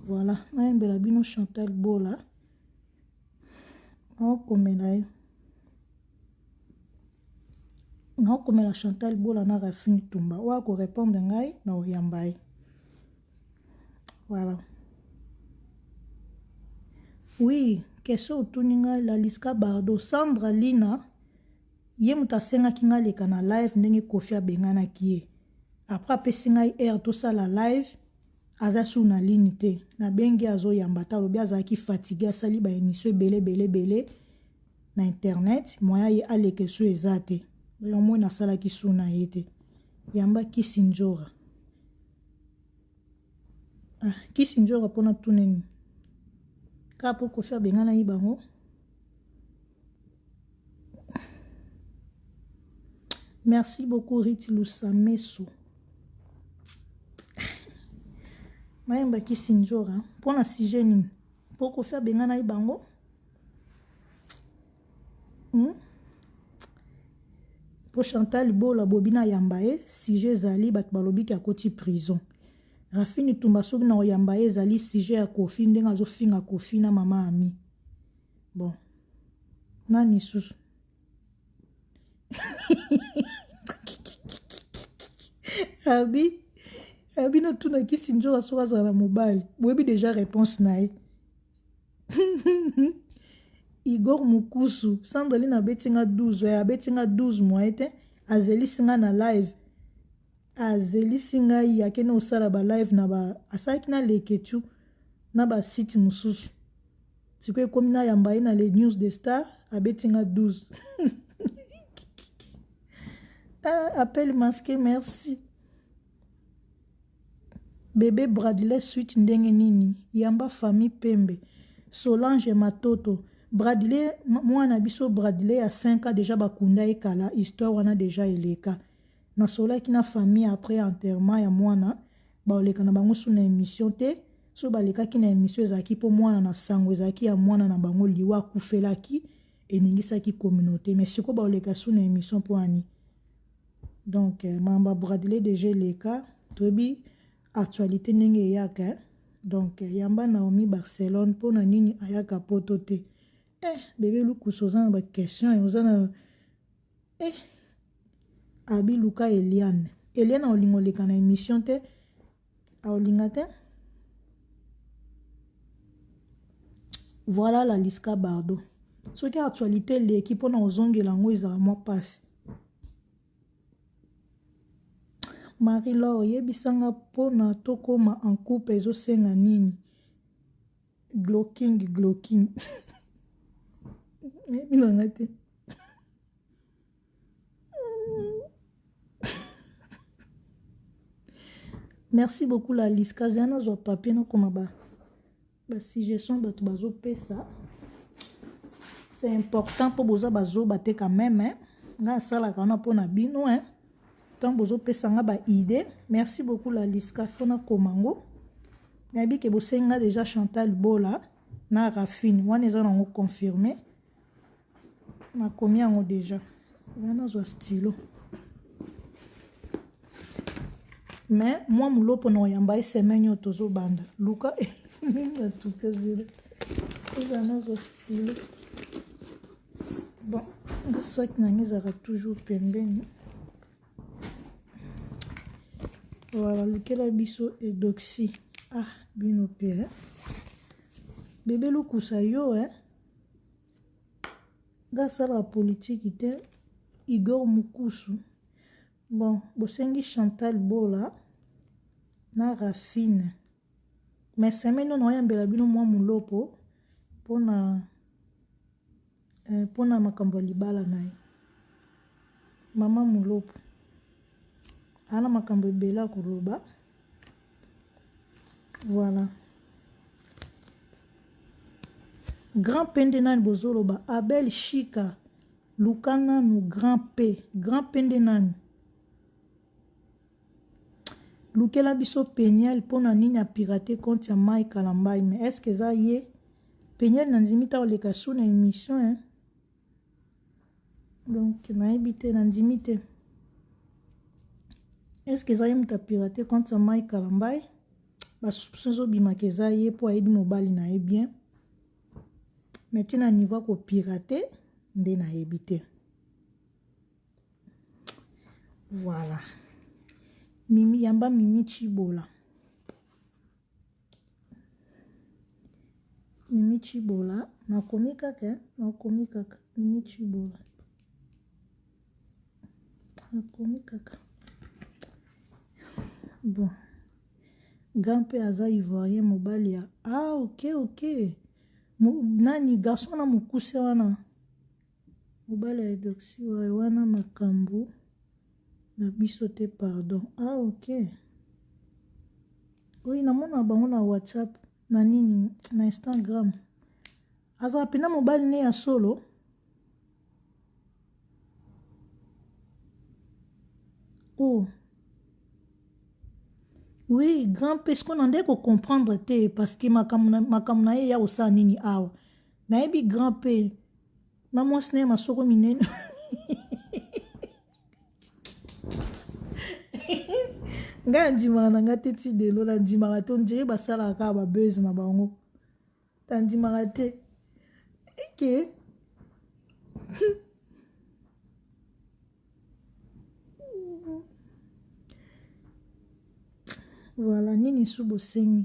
voilà nayembela bino Chantal Bola okomela ye na komela Chantal Bola na Rafine Tumba wa ko répondre ngai na oyamba ye. Voilà. Oui, question otuninga la Liska Bardo Sandra Lina ye mutasenga kinga leka na live ndenge Kofi abengana kiye. Après apesi ngai air to sala live aza su na ligne te na bengi azo yamba ta lobi azaki fatigué asali ba émission belé na internet moya ye aleke su ezate yo mo na sala ki su na yete yamba Kisinjora Kisinjora pona tuneni ka po Kofi abengana yibango. Merci beaucoup Riti Lusameso. Mayemba Kisinjora pona sujet nini po Kofi abengana yibango. Po Chantal Bola bobina yambaye sujet zali bat balobi ki akoti prison. Rafine Tumba sobi na yambaye zali sujet ya Kofi ndenga zo finga Kofi na mama ami. Bon. Nani susu. Abi na tuna Kisinjora soka za mobile. Boyebi déjà réponse nae. Igor Mukusu, Sandrine abetinga 12, abetinga 12 mois ete, azeli singa na live. Azeli singa yakene osala ba live na ba asaki na leketu na ba site mususu. Siko ekomi na yambaye na les news de star abetinga 12. Appel masqué, merci. Bébé Bradley suite ndenge nini, yamba famille Pembe. Solange Matoto. Bradley, moi na biso Bradley à 5 ans déjà bakunda ekala, histoire wana déjà eleka. Na sola ki na famille après enterrement ya mwana, ba oleka na bango suna émission te, so baleka ki na émission ezaki po mwana na sango ezaki ya mwana na bango liwa kufelaki eningisa ki communauté, mais siko ba oleka suna émission po ani. Donc mamba Bradley déjà eleka, tobi actualité ndenge yaka. Donc yamba Naomi Barcelone po na nini ayaka poto te. Bébé Lukusu ozana ba question et ozana Abi Luka Eliane a olingo leka na émission te a olinga te. Voilà la Liska Bardo. Ce qui est actualité l'équipe on a ozonge lango ezala moi passe. Marie-Laure yebisanga pona tokoma en couple ezo senga nini. Glocking. Merci beaucoup la Liska. Zana zo papier no koma ba suggestion bato bazo pesa. C'est important pour boza bazo bate quand même hein. Nga sala kana pona bino hein. Tant bozo pesa nga ba idée. Merci beaucoup la Liska fona komango. Ngabi ke bosenga déjà Chantal Bola na Rafine. Wana eza nango confirmé. Na komi yango déjà. Wana zo stylo. Mais moi mulopo na yamba semaine tozo banda. Luka en tout cas zile. Wana zo stylo. Bon, le sac n'angizara toujours pembeni. Voilà, lequel a biso et doxy. Ah, bien au pire. Bébé Lukusa yo, hein. Grâce à la politique, était Igor Mukusu. Bon, bosengi Chantal Bola na Rafine. Mais semaine non yambela bino mwa mulopo pona makambo libala naye. Mama mulopo. Ana makambo bela kuroba. Voilà. Grand Pendenan bozoloba Abel Chika Lukana nou Grand P. Grand Pendenan. Lukela biso Peniel pona nini a piraté compte ya Mike Kalambai. Mais est-ce que ça y est? Peniel nanzimita oleka sou na émission hein. Donc na habité nanzimite. Est-ce que ça y est piraté compte ya Mike Kalambai? Ba soupçon zo bima ke za ye po ayebi mobali na ye bien. Mais tina niveau ko piraté nde na yebite. Voilà. Mimi Yamba Mimi Chibola. Mimi Chibola. Nakomi kaka. Mimi Chibola. Nakomi kaka. Bon. Grand-père aza ivoirien mobali ya. Ah, ok. Nani garçon na mukuse wana. Mobali ya doxy wana makambo. Na biso te pardon. Ah, ok. Oui, namona bango na WhatsApp. Na nini? Na Instagram. Aza pena mobali ne ya solo. Oh. Oui, grand-père, ce qu'on a dit qu'on comprendre te parce que ma kamuna ya osa nini awa. Na ebi grand-père. Na mwasne ma soko minene. Nga ndimaka na nga te ti delo na ndimaka te ondire basala kaka babeze na bango. Ta ndimaka te. Eke. Voilà, nini subo sengi.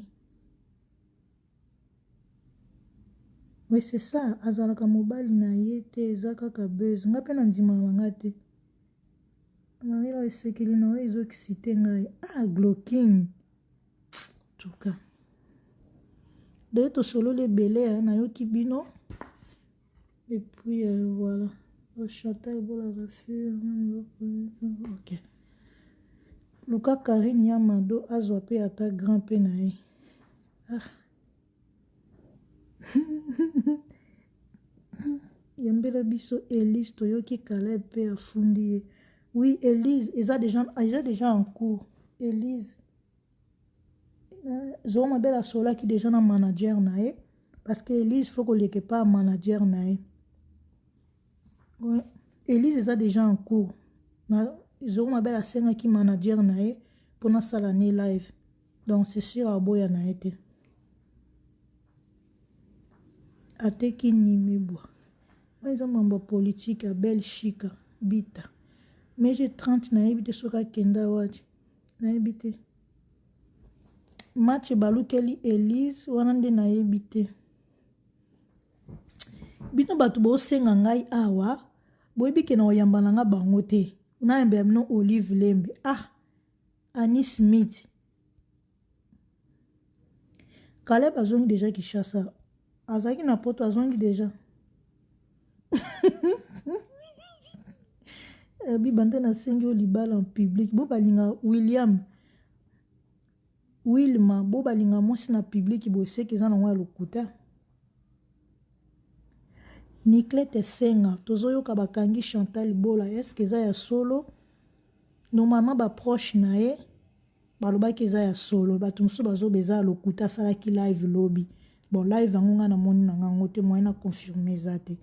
Oui, c'est ça. Azalaka mobali na ye te eza kaka beze. Nga pe na ndimaka na nga te. Marila esekeli na we ezokisi te ngai. Ah, Glocking. Tuka. D'ailleurs, to solo le belé na yoki bino. Et puis, voilà. Le chanteur, la refure. Ok. Luka Karine Yamado azwa pe ata grand pe na ye. Ah. Yambela biso Elise toyoki Caleb pe afundi ye. Oui, Elise, ils ont déjà en cours. Elise. Zoma bela sola qui déjà un manager nae. Parce que Elise, faut qu'on l'ait pas manager nae. Ouais. Elise, ils ont déjà en cours. Zoma bela senga qui manager nae. Pour na salane live. Donc c'est sûr à boya nae te. Ate ki nimebwa. Ils ont mambo politique à Belgique. Bita. Mais j'ai 30 na ebite soka kenda waji. Na ebite. Match balukeli Elise wana nde na ebite. Bino batu bo senga ngai awa. Boyebi ke na oyamba na nga bango te. Na yamba mino Olive Lembe. Ah. Annie Smith. Caleb azongi déjà Kinshasa. Azaki na poto azongi déjà. Bibante na sengi o libala en public. Bo balinga Wilma. Bo balinga mosi na public. Bo seki zana mwa lokuta. Niklete senga. Tozoyo kabakangi Chantal Bola. Est-ce que za ya solo? Normalement ba proche na ye. Balobaki eza ya solo. Batu musu bazo beza lokuta salaki live lobby. Bon live angonga na moni na ngango te moyen na confirmer zate.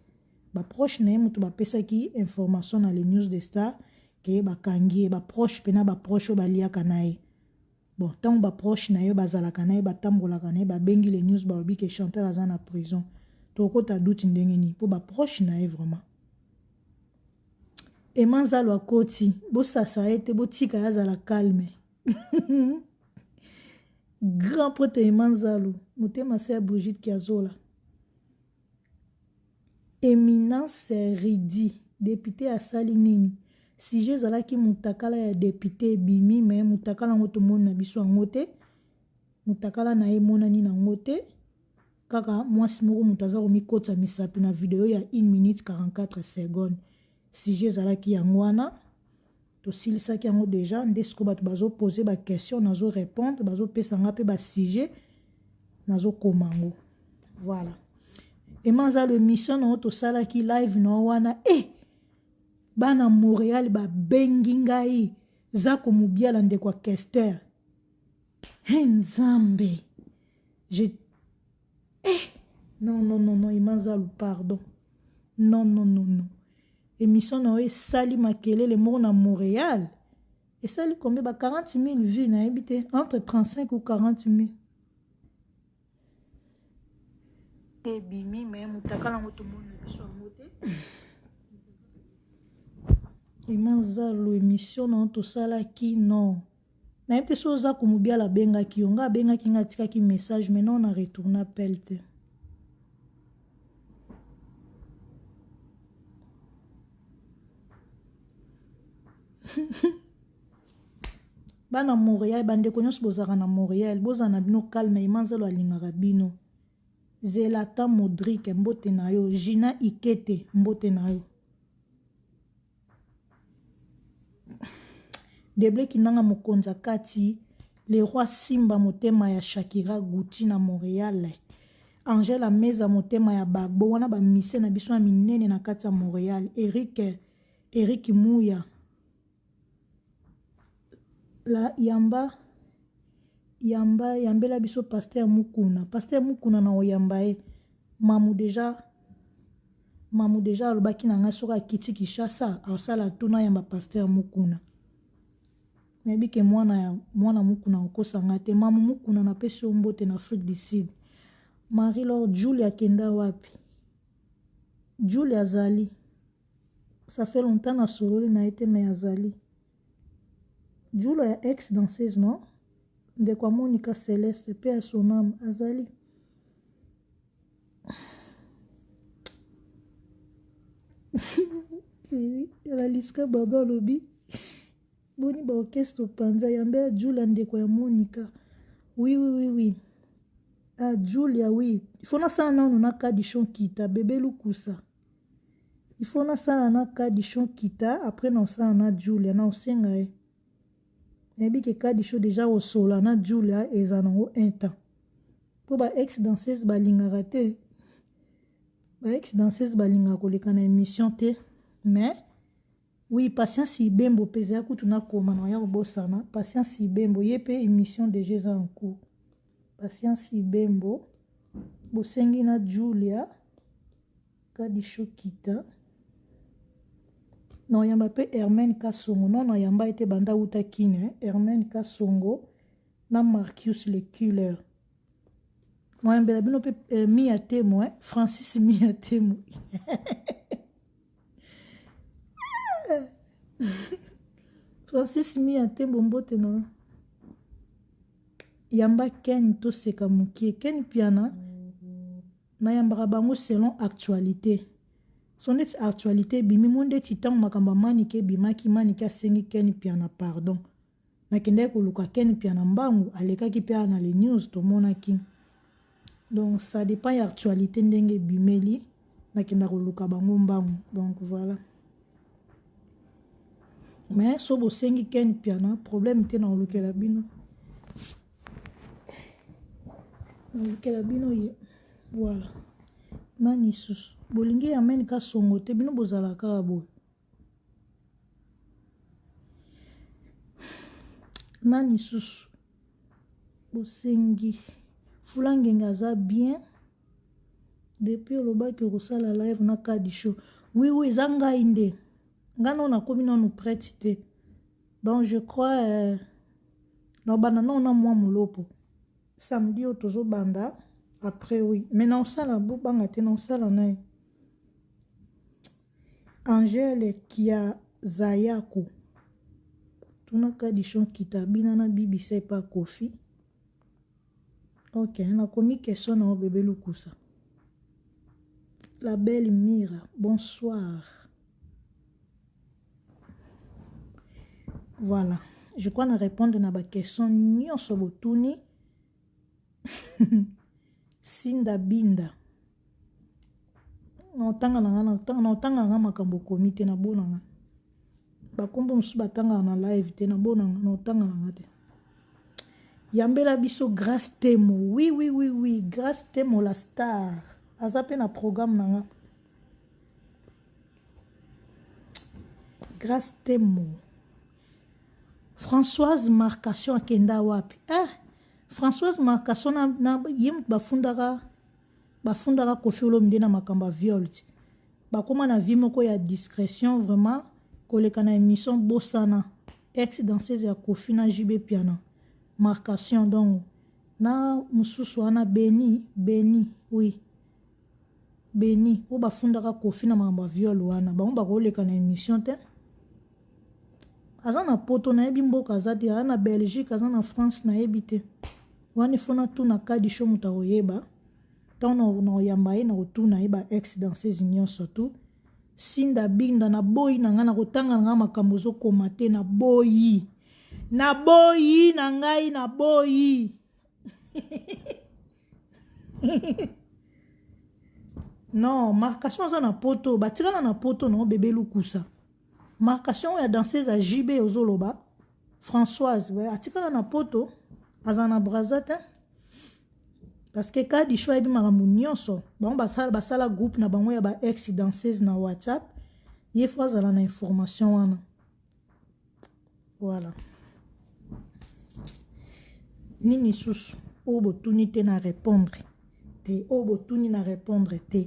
Ba proche na ye mutu ba pesaki information na les news de star ke ba kangi ba proche pena ba proche baliaka na ye. Bon tant ba proche na ye bazalaka na ye batambolaka na ye ba bengi les news ba obi ke Chantal aza na prison. Toko ta doute ndenge ni po ba proche na ye vraiment. Emanzalo akoti bo sasa ete bo tika yazala calme. Grand pote Emanzalo motema se Brigitte Kiazola. Eminence Ridi député à Salinini. Si je zalaki mutakala ya député bimi mais mutakala ngoto mona biso ngote. Mutakala na ye mona ni na ngote. Kaka mwasi moko mutaza komikota misapi na video ya 1 minute 44 secondes. Si je zalaki yangwana to silisaki yango déjà ndesko bato bazo poser ba question nazo répondre bazo pesa nga pe ba sujet nazo komango. Voilà. Emanzalo émission na to salaki live na wana bana Montréal ba bengi ngai zako mubiala ndekwa Kester. Nzambe. Non, Emanzalo pardon. Non. Émission na sali makelele moko na Montréal. Et sali combien ba 40 000 vues na habité entre 35 ou 40 000. Bimi mais mutakala ngoto mona biso ngote. Emanzalo émission na to sala ki non. Na yete so za kumubia la benga ki yonga benga ki nga tika ki message mais non na retourne appel te. Bana Montréal bande konyos bozaka na Montréal bozana bino calme emanzalo alingaka bino. Zelata Modric mbote na yo Gina Ikete mbote na yo. Deble kinanga mokonza kati le roi Simba motema ya Shakira Gucci na Montréal. Angela Meza motema ya Bagbo wana ba mise na biso na minene na kati ya Montréal. Eric Mouya. La yambela biso Pasteur Mukuna na oyamba e mamu deja alobaki na nga soka kiti Kishasa asala tuna yamba Pasteur Mukuna. Nabike mwana Mukuna okosanga te mamu Mukuna na pesi mbote na Afrique du Sud. Marie-Laure Julia kenda wapi? Julia azali. Ça fait longtemps na soroli na été mais azali. Julia ex-danseuse non? De quoi Monica Céleste paix à son âme azali. La liska baba lobby. Boni ba orchestre panza yambe Julia ndeko ya Monica. Oui. Ah Julia oui. Il faut na sana na on a Kadichon kita bébé Lukusa. Il faut na sana na Kadichon kita après na sana na Julia na osenga e. Ebi ke Kadichon déjà au sola na Julia ezanango un temps. Po ba ex danseuse balingaka te. Ba ex danseuse balingaka koleka na émission te mais oui, Patience Ibembo pesa kutuna koma na ya bosana. Patience Ibembo yepe émission déjà en cours. Patience Ibembo bosengi na Julia Kadichon kita. Non yamba pe Hermène Kasongo non yamba ete banda uta kine Hermène Kasongo na Marcus le Killer. Moi yamba bino pe Mia Temo Francis Mia Temo. Francis Mia Temo mbote na yamba Ken to seka mukie Ken piana na yamba bango selon actualité. Son actualité bimi monde titan makamba manike bimaki manike asengi Ken piana pardon. Na kende ko luka Ken piana mbangu alekaki pia na les news to monaki. Donc ça dépend ya actualité ndenge bimeli na kenda ko luka bango mbangu. Donc voilà. Mais so bo sengi Ken piana problème te na olukela bino. Na olukela bino ye. Voilà. Nani susu bolingi Hermène Kasongo te bino bozala kaka boye. Nani susu bosengi Fulangenga aza bien depuis olobaki okosala live na Kadichon. Oui eza ngai nde ngana na komi nanu prête te donc je crois na banda na mwa mulopo samedi otozo banda après oui mais na osala bobanga te na osala naye Angèle Kia Zayako tuna Kadichon kita bina na bibisa pa Kofi. Ok na komi question na bébé Lukusa. La belle Mira bonsoir. Voilà je crois na répondre na ba question nyonso botuni. Sinda Binda notanga nga makambo komite na bonanga bakombo musu batanga na live te na bonanga notanga nga te yambela biso Grâce Temo oui Grâce Temo la star azape na programme nanga Grâce Temo Françoise Marcation akenda wapi Françoise Marcation na yim bafundaka Kofi Olomide na makamba viol bakoma na vie moko ya discrétion vraiment koleka na émission bosana ex danseuse ya Kofi na JB piano Marcation donc na mususu wana Beni oui Beni o bafundaka Kofi na makamba viol wana bango bakoleka na émission te aza na poto nayebi mboka aza te aza na Belgique aza na France nayebi te wana fona tuna kadi sho moto akoyeba ntango na koyamba ye na kotuna ye ba ex danseuse nyonso tu sinda binda na boyi na ngai na kotanga na ngai makambo ozokoma te na boyi na ngai na boyi non marcation aza na poto batikala na poto na bebe lukusa marcation ya danseuse ya JB ozoloba Françoise atikala na poto aza na braza te parce que kadi sho ayebi makambo nyonso bango basala groupe na bango ya ba ex danseuse na WhatsApp ye fo azala na information wana voilà nini susu oyo botuni te na répondre te oyo botuni na répondre te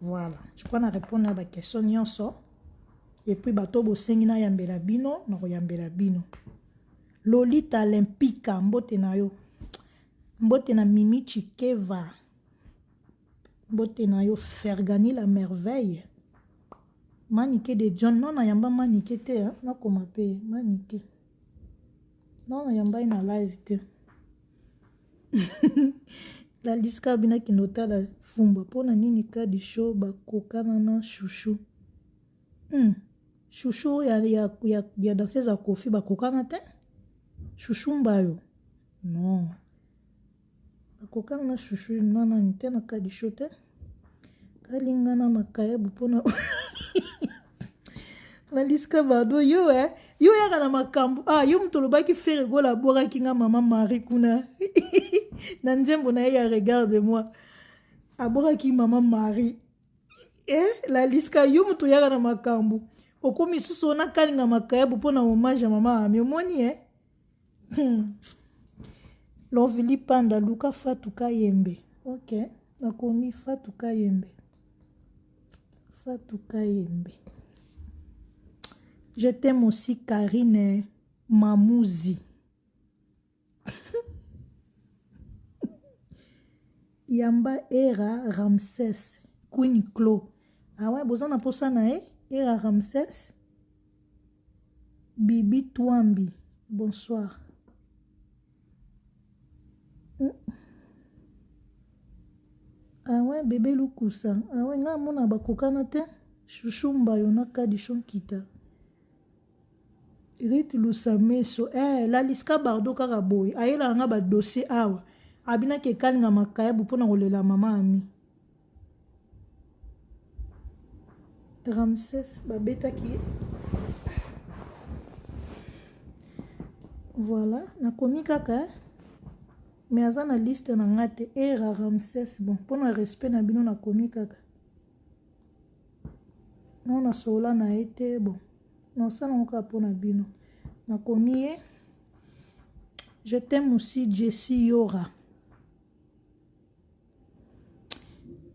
voilà je crois na répondre à ba question nyonso et puis bato bosengi na yambela bino na koyambela bino Lolita Olympica mbote na yo mbote na Mimi Chikeva mbote na yo Fergani la merveille Manike de John non na yamba manike te hein? Na koma pe manike non na yamba ina live te la liska bina kinota la fumba pona nini kadi show bakokana na chouchou chouchou ya danseuse ya Kofi bakokana te chouchou mbayo non bakokana na chouchou nana nite na kadi show te kalingana makayebu pona na liska bado yo yo yaka na makambo yo mtu lobaki fere gola bwakaki nga mama Marie kuna na nzembo na ye ya regarde moi abwakaki mama Marie la liska yo mtu yaka na makambo okomi susu ona kalinga makayebu pona hommage ya mama Ami omoni Lovili Panda Luka Fatou Kayembe ok nakomi Fatou Kayembe je t'aime aussi Karine Mamouzi Yamba Era Ramses Queen Clo ouais bozana posa na Era Ramses Bibi Touambi bonsoir ouais bébé Lukusa ouais nga mona bakokana te chouchou mbayo na kadi shonkita Rit Lusameso la liska bardo kaka boy ayela nga ba dossier awa abina ke kalinga makayebu pona kolela mama Ami Ramses babetaki voilà nakomi kaka mais aza na liste na nga te Era Ramses bon pona respect na bino nakomi kaka non nasola na ye te bon nasala ngo kaka mpona bino nakomi ye je t'aime aussi Jessie Yora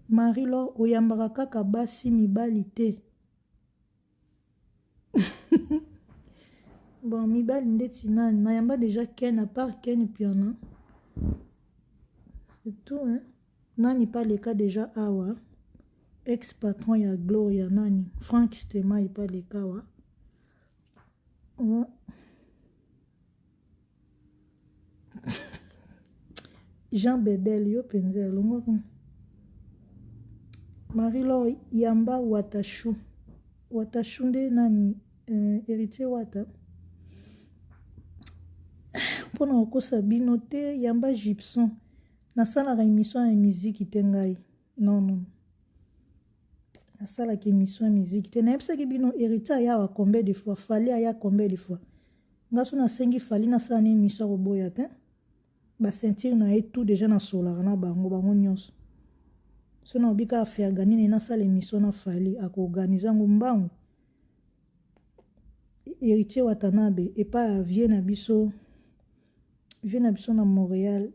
Marie-Laure oyambaka kaka basi mibali te bon mibali ndeti nani nayamba déjà Ken à part Ken Piana c'est tout hein nani pas le cas déjà awa ex patron ya Gloria nani Frank Stema pas le cas wa Jean Bedel yo penza longo Marie-Laure yamba Watashu nde nani héritier wata mpona kokosa bino te yamba Gibson nasalaka émission ya miziki te ngai non nasalaka émission ya miziki te nayebisaki bino héritier aya combien de fois Fali aya combien de fois nga so nasengi Fali nasala na émission ya koboya te basentir na ye tout déjà nasolaka na bango nyonso so na obika aferga nini nasala émission na Fali akoorganize yango mbangu héritier Watanabe epa vie na biso na Montréal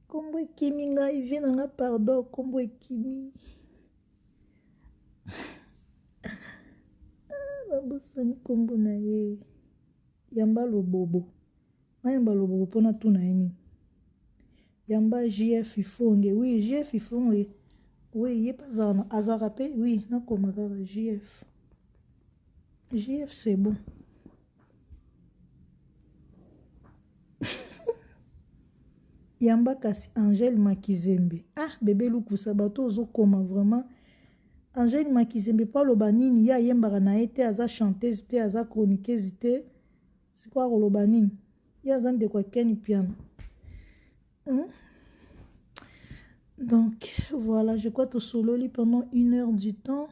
kombo ekimi ngai vie na nga pardon kombo ekimi babosani kombo na ye yamba lobobo nayamba lobobo mpona tuna ye nini yamba JF Ifonge oui JF Ifonge oui ye pas azaka pe oui nakoma kaka JF JF, c'est bon. Yamba kasi Angèle Makizembe. Ah, bébé Lukusa bato ozo koma vraiment. Angèle Makizembe pa loba nini ya yembaka na ye te aza chanteuse te aza chroniqueuse te. C'est quoi loba nini? Ya aza ndeko akeni piano. Donc voilà, je crois que solo li pendant 1 heure du temps.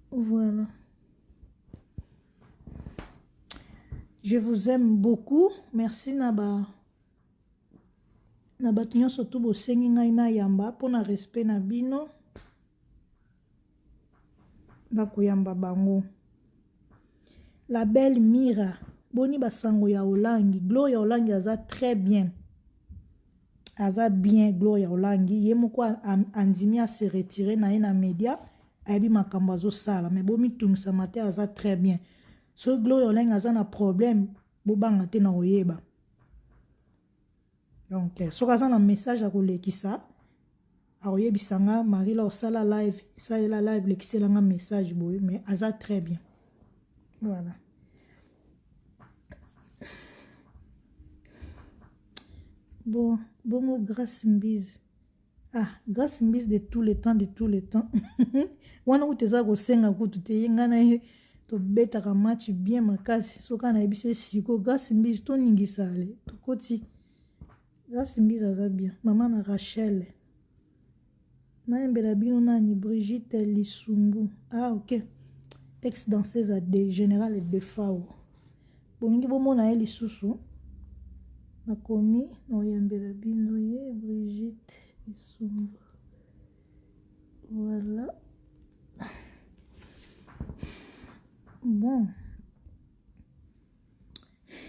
Voilà. Je vous aime beaucoup. Merci Naba. Naba tinyo surtout bo sengi ngai na yamba pona respect na bino. Na kuyamba bango. La belle Mira. Boni basango ya Olangi. Gloria Olangi aza très bien. Aza bien Gloria Olangi. Ye moko andimi a se retirer na ena media. Aibi makambo azo sala. Mais bomi tungisa mate aza très bien. So Gloria Olangi aza na problème. Bobanga te na oyeba. Donc, so aza na message à kolekisa. A oyebisanga Marie la osala live. Ça est la live lekiselanga message boy. Mais aza très bien. Voilà. Bon, grâce mbise. Ah, grâce mbise de tous les temps, de tous les temps. Wana uteza ko senga kutu te yengana to beta ka match bien makasi. So kana ebise siko grâce mbise to ningisa ale. To koti. Grâce mbise aza bien. Maman na Rachel. Na embela bino nani Brigitte Lisumbu. Ah, OK. Ex-danseuse à de général de Fao. Boningi bomona ye lisusu. Nakomi noyambela bino ye Brigitte Lisumbu. Voilà. Bon.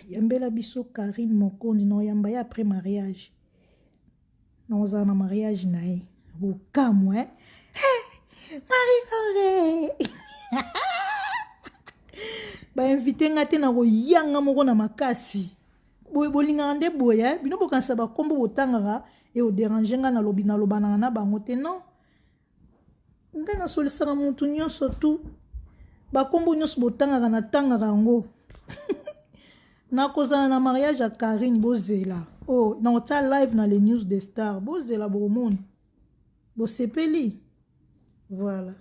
Yambela biso Karine Mokondi noyamba ye après mariage. Noza na mariage na ye. Bokamu hein. Hey, Marie ba invité ngate na ko yanga moko na makasi. Boy bolinga nde boya bino bokanisa ba kombo botangaka e o déranger nga na lobi na lobana na bango te non. Ndena solisaka mutu nyonso tu ba kombo nyonso botangaka na tangaka ngo. Na kozana na mariage à Karine Bozela. Oh, na ota live na les news des stars. Bozela bo monde. Bo sepeli. Voilà.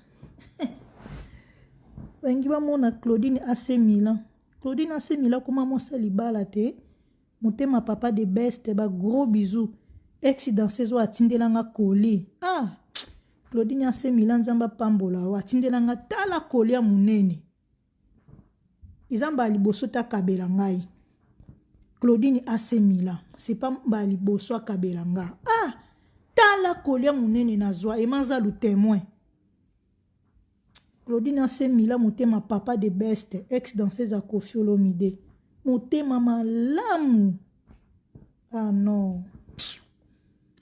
Bengi ba mona Claudine AC Milan. Claudine AC Milan comment mon salibala te. Motema papa de best ba gros bisous. Ex danseuse atindelanga koli. Ah. Claudine AC Milan nzamba pambola wa atindelanga tala koli ya munene. Izamba liboso ta kabela ngai. Claudine AC Milan. C'est pas mbali boso kabela nga. Ah. Tala koli ya munene na zwa emanza lu témoin. Claudine AC Milan motema papa de best ex danseuse à Koffi Olomide. Motema malamu. Ah non.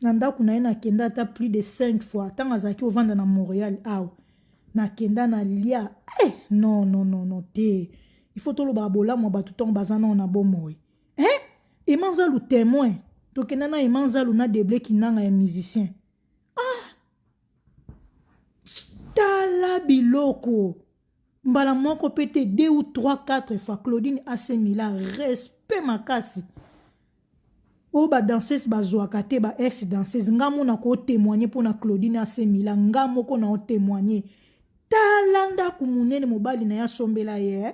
Nanda kuna na kenda ta plus de 5 fois. Tanga zaki ovanda na Montréal. Ah. Na kenda na lia. Eh non non non non te. Il faut tolo babola mo batuton bazana na bomoy. Emanza lu témoin. To kenda na emanza lu na deble kinanga ya musicien. Tala biloko. Mbala moko pete 2 ou 3, 4 fois. Claudine AC Milan. Respect makasi. O ba danseuse ba zoakate ba ex danseuse. Nga mona ko témoigner pour na Claudine AC Milan. Nga moko na o témoigner. Talanda kumunene mobali na ya sombela ye.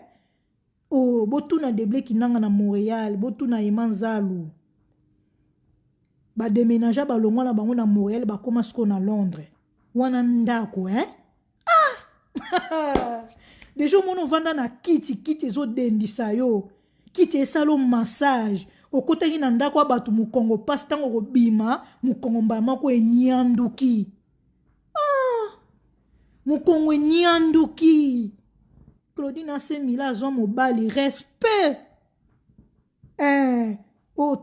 Oh, botu na deble kinanga na Montréal. Botu na Emanzalu. Ba déménager ba longwa na bango na Montréal. Ba koma sko na Londres. Wana ndako, hein? Déjà mon vanda na kiti zo dendisa yo kiti esalo massage okotaki na ndako abatu mukongo pasi tango kobima mukongo mbama ko enyanduki mukongo enyanduki. Claudine AC Milan zo mobali respect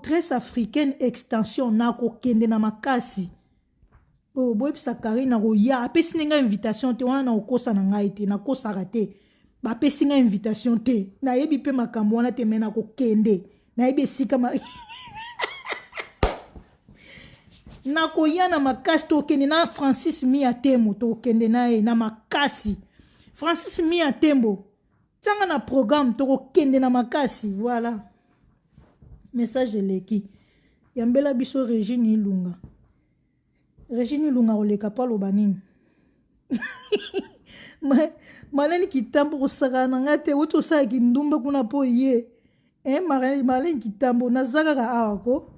tresse africaine extension na ko kende na makasi. Oh, boy, pisa Karine na roya. Apesi nga invitation te. Wana na okosa na ngai te. Na kosa rate. Ba pesi nga invitation te. Na yebi pe makambo wana te mena ko kende. Na yebi sika ma... na koya na makasi to kende na Francis Mia temo to kende na e na makasi. Francis Mia Tembo. Tanga na programme toko kende na makasi. Voilà. Message de l'équipe. Yambela biso Régine Ilunga. Régine Ilunga oleka pa lobanini. Maleni kitambo kosaka na ngate uto sa kindumba kuna po ye. Maleni kitambo nazaka ka awako.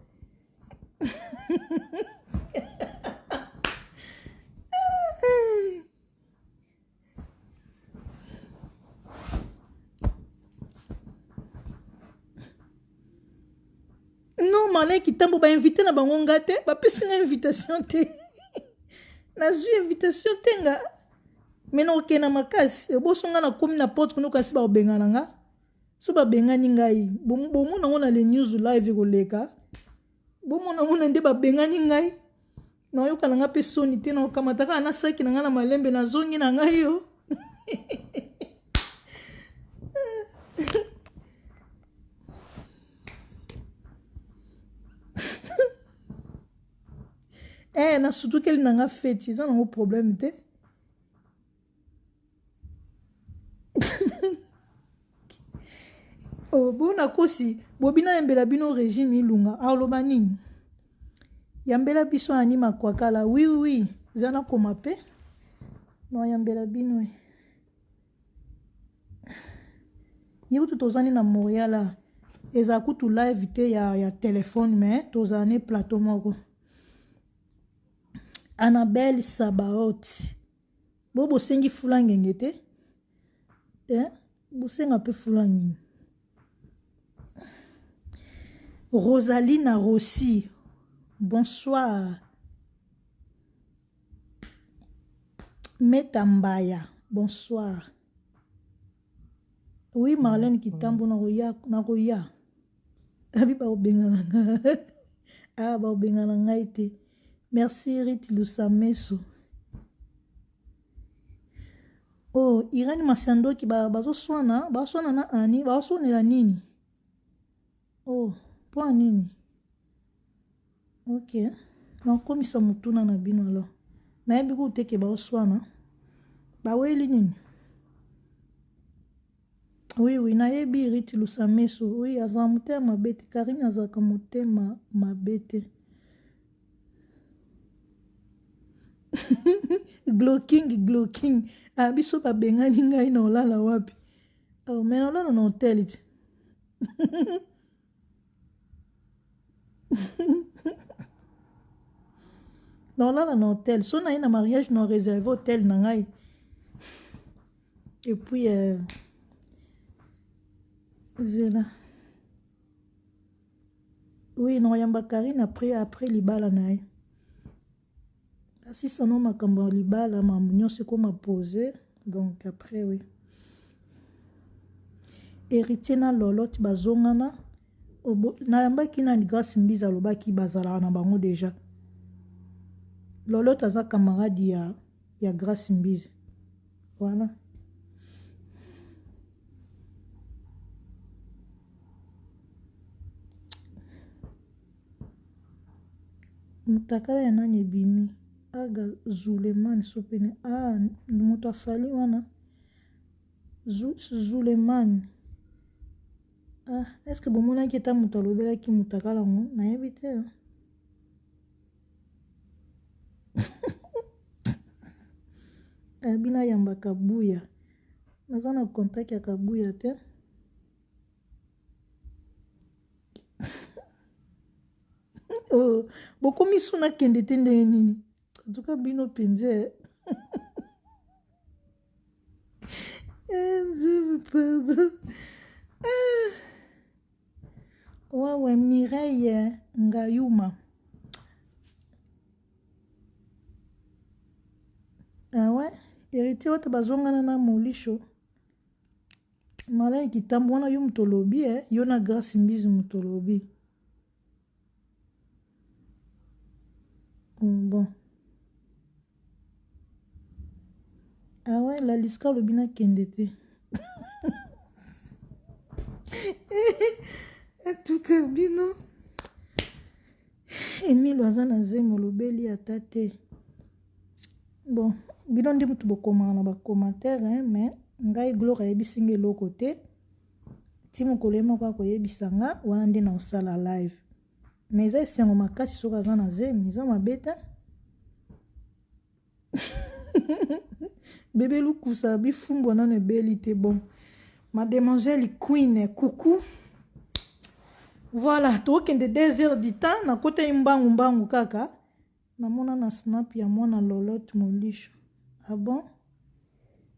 Non, malin qui tambo ba invité na bango ngate, ba pesi na invitation te. Na zu invitation te nga. Mena oke na makasi, bo songa na komi na porte kuno kasi ba obengana nga. So ba bengani ngai, bomo na ngona le news live ko leka. Bomo na ngona nde ba bengani ngai. Na yoka na nga pe soni te na okamata na saki na nga na malembe na zongi na ngai yo. Na surtout qu'elle n'a pas fait, ça n'a pas problème. Oh, bon, na kosi, bobina yambela bino régime ilunga, aloba nini? Yambela biso anima kwa kala, oui, zana komape. No yambela bino. Yéou tozani na Montréal, eza kutu live te ya téléphone, mais tozani plateau moko. Annabelle Sabaot. Bobo sengi fulangengete. Bosenga pe fulangi. Rosaline Rossi. Bonsoir. Metambaya. Bonsoir. Oui, Marlène Kitambo na roya. Abi ba obengana. Ah, ba obengana ngaite. Merci Riti Lusameso. Oh, Irani Masando ki bazo swana na ani, bazo la nini? Oh, po nini? Ok. Na komisa mutuna na bino alors. Na yebi ko teke bazo swana. Ba weli nini? Oui, na yebi Riti Lusameso. Oui, azamute mabete, Karine azaka mutema mabete. Glocking. Abiso pa bengani ngai na olala wapi. Oh, mais olala na hotel iti. Na olala na hotel. So na na mariage na réservé hotel na ngai. Et puis voilà. Oui, non yamba Karine après libala nae. Si son nom m'a comme libala m'a mignon c'est qu'on m'a posé donc après oui. Héritier na lolote bazongana na yamba ki na grâce mbiza lobaki bazala na bango déjà. Lolote aza camarade ya grâce mbiza. Voilà. Mutakala ya nani bimi. Aga Zuleman sopene. Ah, moto afali wana. Zuleman. Ah, est-ce que bomona ki ta moto alobela ki mutakala ngo na yebi te. Bina yamba kabuya. Naza na contact ya kabuya te. Oh, bokomi suna kende te ndenge nini. En tout cas, bino penze. Pardon. Ouais, Mireille Ngayuma. Ah ouais, héritier wata bazongana na molisho. Malai kitambo wana yo mutolobi yo na grâce mbizi mutolobi. Bon. Ah ouais, la liska lobina kendete. En tout cas, bino. Emile wazana zemo lobeli atate. Bon, bino ndi mutu bokoma na ba commentaire hein, mais ngai Gloire ayebisinga eloko te. Ti mokolo ye moko akoyebisa nga wana nde na osala live. Mais eza esengo makasi soki aza na zemi eza mabe te. Bébé lukusa bifumbwa nano ebeli te. Bon, mademoiselle Queen coucou. Voilà, tokende 2 heures du temps na kote mbangu kaka. Namona na snap ya mwana Lolotte Molisho. Ah bon?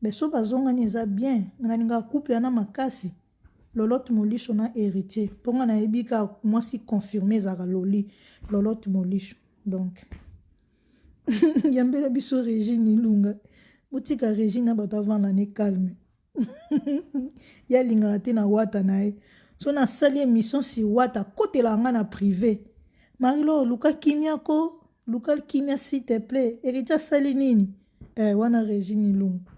Beso bazongani eza bien. Naninga couple na makasi. Lolotte Molisho na héritier. Ponga na ebika mwasi confirmé zaka loli. Lolotte Molisho. Donc. Yambela biso Régine Ilunga. Mutika Régine bato avant l'année calme. Ya linga te na wata na e. So na sali émission si wata kote la nga na privé. Marilo Luka Kimia ko. Luka Kimia s'il te plaît. Héritier sali nini? Wana Régine Ilunga.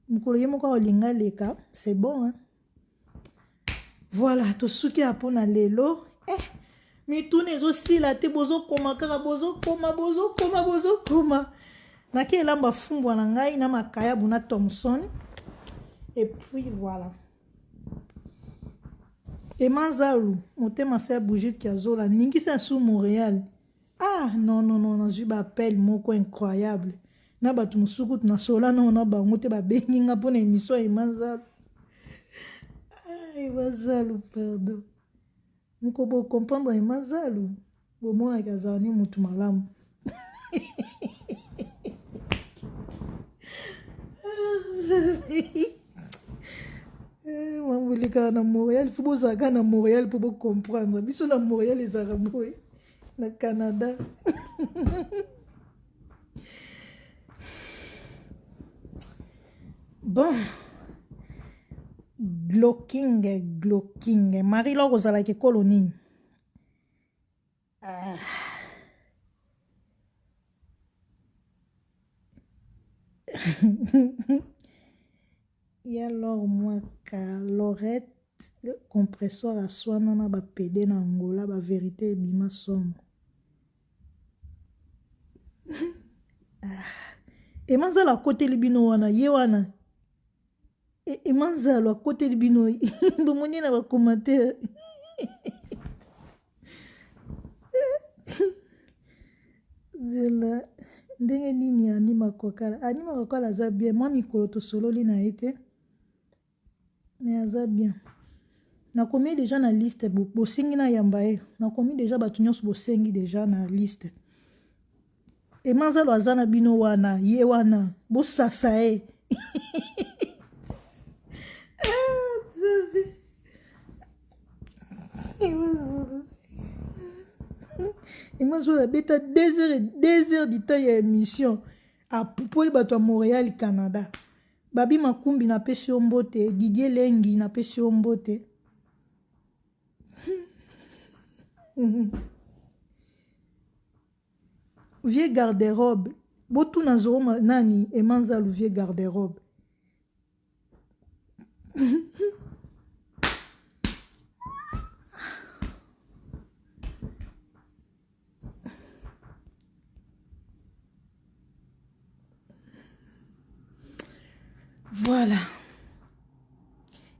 Mukolo ye moko olinga leka. C'est bon hein. Voilà, to suki apona lelo. Mitune ezo la te bozo koma kaka bozo koma. Naki elamba fumbwa na ngai na makaya buna Thompson. Et puis voilà. Et Manzalu, motema se bougie qui azola ningi sa sous Montréal. Ah non, nazui ba appel moko incroyable. Na batu musuku na sola na bango te ba benginga pona émission e Manzalu. Ai Manzalu, pardon. Mko bo comprendre Manzalu. Bo mona kazani mutu malamu. Mambolika na Montréal, il faut bozaga na Montréal pour comprendre. Biso na Montréal les Arabes na Canada. Bon. Glocking. Marie Laure ozala ke colonie. Il y a alors moi Lorette compresseur à soi na ba pédé na Angola ba vérité bima somme. Et manzala côté libino wana ye wana. Et manzala côté libino bomoni na ba commentaire. Zela ndenge nini anima kokala za bien moi mikolo to sololi na été mais aza bien na komi déjà na liste bosengi na yamba e na komi déjà batu nyonso bosengi déjà na liste et manzalo aza na bino wana ye wana bosasa e et moi je la bêta 2 heures du temps ya émission à pour bato à Montréal Canada babi makumbi na pesi mbote Didier Lengi na pesi mbote vieux garde-robe botu na zoro nani et Manzalu vieux garde-robe. Voilà.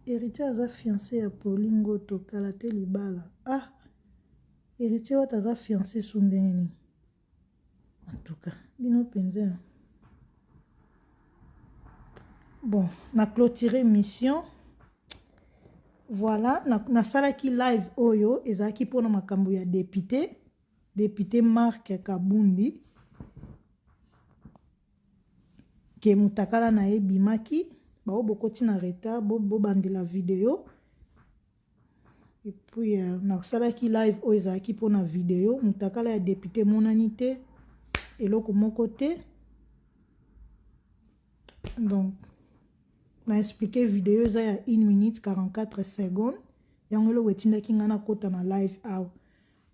Héritier aza fiancé à Pauline Goto Kalate Libala. Ah. Héritier wat aza fiancé sundeni. En tout cas, bino penza. Bon, na clôturé mission. Voilà, na salaki live oyo ezaki pona makambo ya député Marc Kabundi. Ke mutakala na ebimaki bao bokoti na retard bo bandela vidéo et puis na salaki live o ezaki pona vidéo mutakala ya député monanité eloko moko te donc na expliquer vidéo za ya 1 minute 44 secondes yango lo wetindaki ngana kota na live aw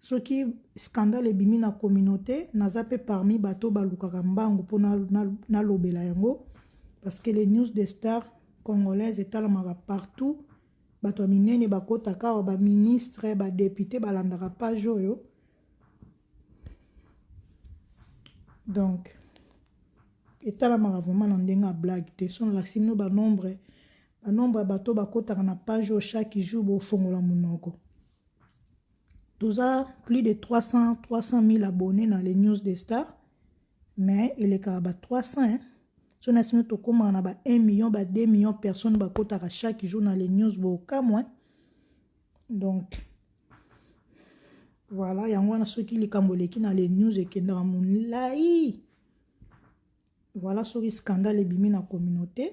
soki scandale ebimi na communauté naza pe parmi bato balukaka mbangu po na lobela yango parce que les news des stars congolaises etalamaka partout bato ya minene bakotaka wa ba ministre ba député balandaka page oyo donc etalamaka vraiment na ndenge ya blague te so nalakisi bino banombre ya bato bakotaka na page oyo chaque jour bofongola monoko toza plus de 300 000 abonnés na les news de star mais elekaka ba 300 hein? So na sino tokomaka na ba 1 million ba 2 millions personnes bakotaka chaque jour na les news bokamwa donc voilà yango wana soki likambo eleki na les news ekendaka molai voilà soki scandale ebimi na communauté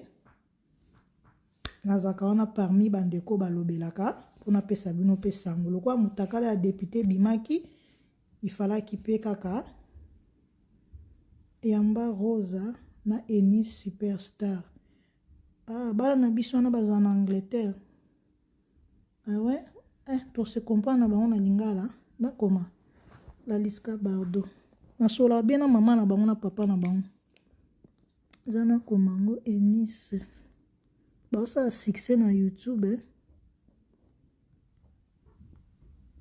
nazalaka wana parmi bandeko balobelaka mpona pesa bino mpe sango lokola motakala ya député bimaki ifalaki mpe kaka yamba rosa na Enis superstar bala na biso wana bazala na Angleterre ouais to se comprendre na bango na lingala nakoma la Liska Bardo nasola bien na mama na bango na papa na bango eza nakoma ngo Enis baosala succès na YouTube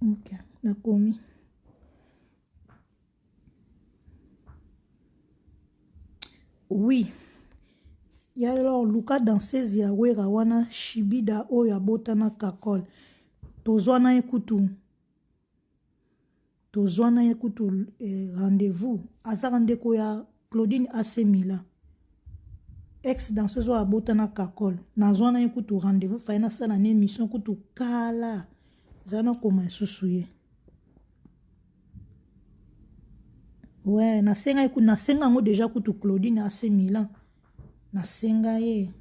ok nakomi oui ya alors luka danseuse ya wera wana shibida oyo abotana kakol tozwana ye kutu rendez-vous azaka ndeko ya Claudine Asemila ex danseuse oyo abotana kakol nazwana ye kutu rendez-vous faye nasala na émission kutu kala eza nakoma esusu ye ouais nasenga yango deja kutu Claudine Asemila nasenga ye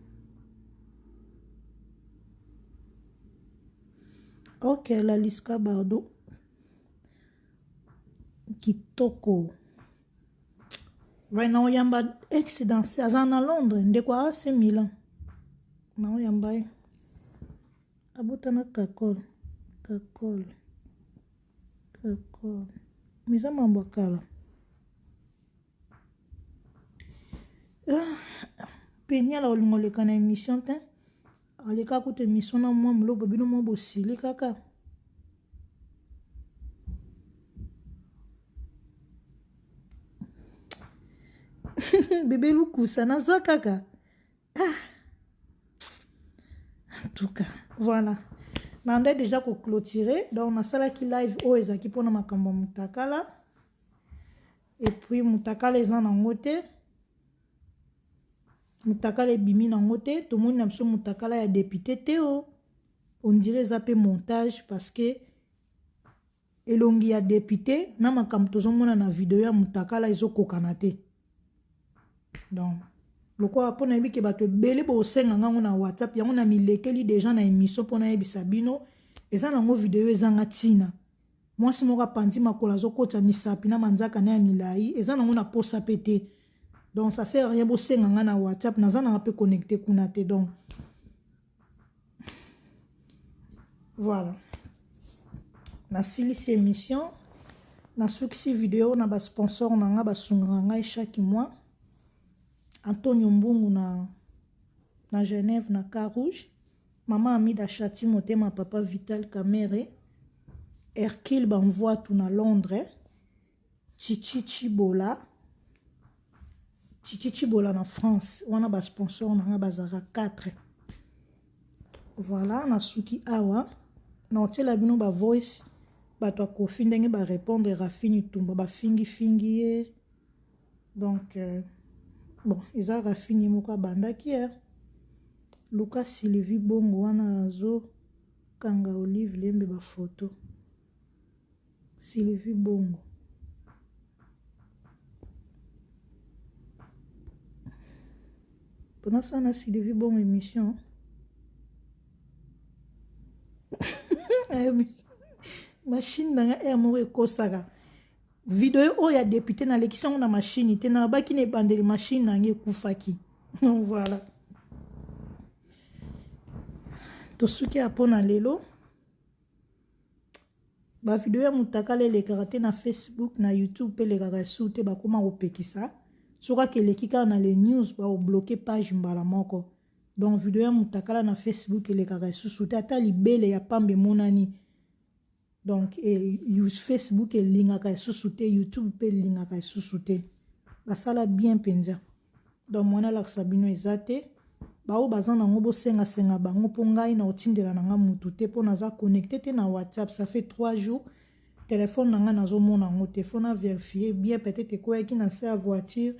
ok la Liska Bardo kitoko right na oyamba ex danse aza na Londres ndeko Asemila na oyamba ye abotana kakol miza mambo akala Penyala olingo leka na émission te aleka kuta émission na mwa mlobo bino mwa bosili kaka bébé lukusa naza kaka en tout cas voilà nande déjà ko clôturer donc nasalaki live oyo ezalaki mpona makambo ya mutakala et puis mutakala eza nango te mutakala ebimi nango te tomoni na biso mutakala ya député te on dirait eza pe montage parce que elongi ya député na makambo tozomona na video ya mutakala ezokokana te donc lokola mpona yebi ke bato ebele bosenga ngango na WhatsApp yango na milekeli deja na émission mpona yebisa bino eza nango video ezanga ntina mwasi moko apandi makolo azokota misapi na manzaka na ya milai eza nango na posa pe te donc ça sert à rien bosenga nga na WhatsApp naza nanga pe connecté kuna te donc voilà nasilisi émission nasukisi video na basponsor nanga basungaka ngai chaque mois Antonio Mbungu na Genève na Carouge Maman Amida Chati Motema Papa Vital Kamere Hercule Banvoitou na Londres Chichi Chibola na France wana ba sponsor na bazara 4 voilà na suki awa na hôtel bino ba voice bato akofi ndenge ba répondre Rafini Tumba ba fingi ye donc bon eza Rafini moko bandaki Lucas Sylvie Bongo wana azo kanga Olive Lembe ba photo Sylvie Bongo pendant ça on a Sylvie Bongo émission machine nanga moko ekosaka video oyo ya député na l'élection na machine te na baki ne bandeli machine nanga ekufaki voilà tosuki apona lelo ba video ya mutakala elekaka te na Facebook na YouTube pe lekaka esu te bakoma kopekisa soka keleki kaka na les news ba obloquer page mbala moko donc video ya mutakala na Facebook elekaka esusu te ata libele ya pambe monani donc Facebook elingaka esusu te YouTube pe elingaka esusu te basala bien penza donc mwana lakisa bino eza te bao baza nango bosenga bango mpo ngai na otindela nanga mutu te mpo naza connecté te na WhatsApp. Ça fait 3 jours téléphone nanga nazomona yango te, fo na vérifier bien, peut-être ekoyaki na se ya voiture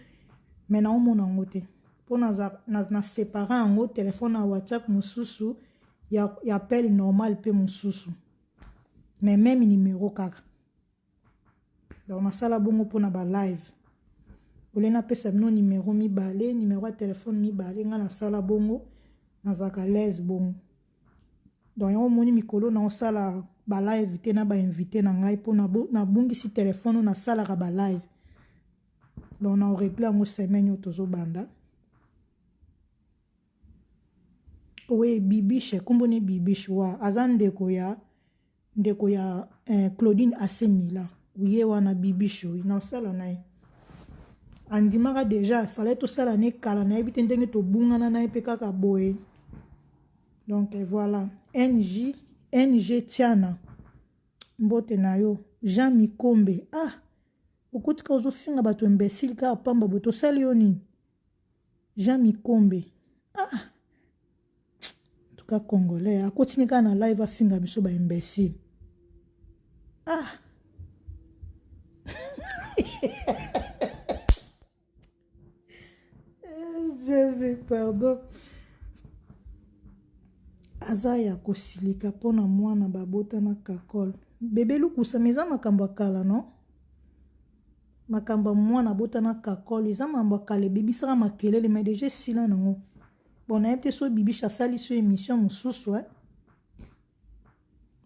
mais naomona yango te mpo na sépare yango téléphone na WhatsApp mosusu ya appel normal mpe mosusu, mais même numéro kaka. Donc nasala bongo mpo na ba live ole napesa bino numéro mibale, numéro ya téléphone mibale, nga nasala bongo nazaka l'aise bongo. Donc yango moni mikolo na osala ba live te na ba invité na ngai mpo nabungisi téléphone nasalaka ba live. Donc na oregle yango semaine oyo tozobanda. Oui, Bibiche, kombone Bibiche wa aza ndeko ya Claudine Asemila. Uye wana Bibiche oui, na osala na ye. Andimaka déjà, il fallait tout ça l'année kala na ebite ndenge to bungana na epe kaka boye. Donc voilà, NG Tiana. Mbote na yo, Jean Mikombe. Ah, ukutika ozofinga bato imbécile ka pamba boto sali yo nini? Jean Mikombe. Ah. En tout cas congolais, a continuer ka na live afinga biso ba imbécile. Ah. Dieu, pardon. Azaya kosilika pona mwana babota na kakol. Bébé lukusa meza makambo kala no? Makambo mwana bota na kakol, eza mambo kala bibisaka makelele mais déjà sila nango. Bon na yepte so Bibiche asali so émission mosusu hein.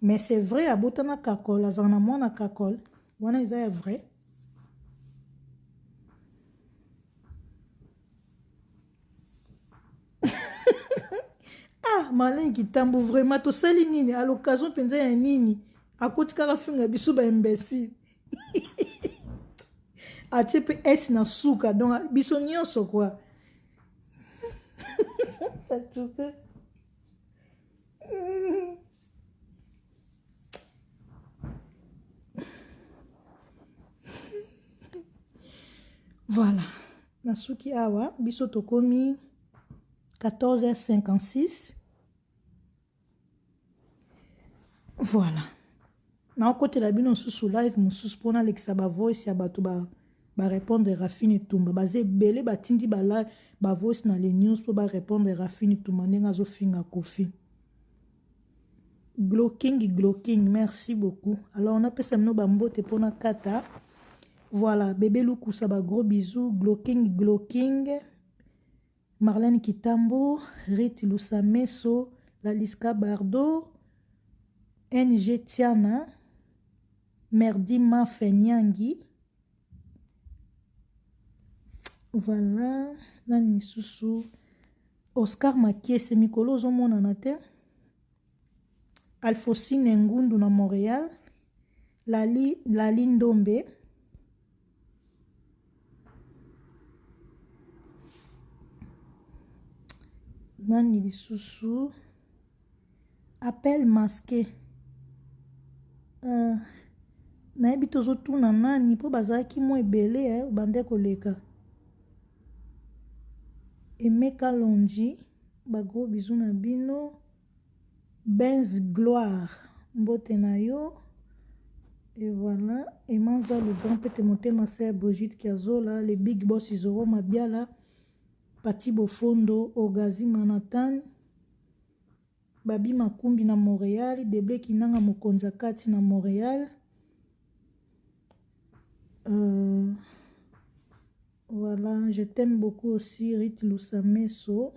Mais c'est vrai abota na kakol, azana mwana kakol. Wana eza vrai. Ah, Malin Kitambo, vraiment, to sali nini, à l'occasion, penza ya nini, à côté kara finga biso ba imbécile. A tepe S na suka, donc biso nyonso quoi. Voilà, nasuki awa, biso tokomi 14h56. Voilà. Na côté la bino sous live mususu pona lekisa ba voice ya bato ba répondre Rafini Tumba baze belé batindi ba voice na les news pour ba répondre Rafini Tumba ndenga zo finga kofi. Glocking, merci beaucoup. Alors on a pesa mino ba mbote pona kata. Voilà, bébé Lukusa ba gros bisous, Glocking. Marlène Kitambo, Riti Lusameso, Laliska Bardo, NG Tiana, Merdima Fenyangi. Voilà, Nani Susu, Oscar Makiese Mikolo Zomona Nate, Alfosine Ngundu na Montréal, Lali Ndombe, Nani Susu, appel masqué. Na ebito zotuna nani po bazaki mo ebele bande koleka. Emeka Longi, ba gros bisous na bino. Benz Gloire, mbote na yo. Et voilà, Emanza le grand pete motema sœur Brigitte Kiazola, les big boss Izoro Mabiala, Pati Bofondo, Ogazi Manhattan, Babi Makumbi na Montréal, Deble Kinanga Mokonza Kati na Montréal. Voilà, je t'aime beaucoup aussi, Rit Lusameso.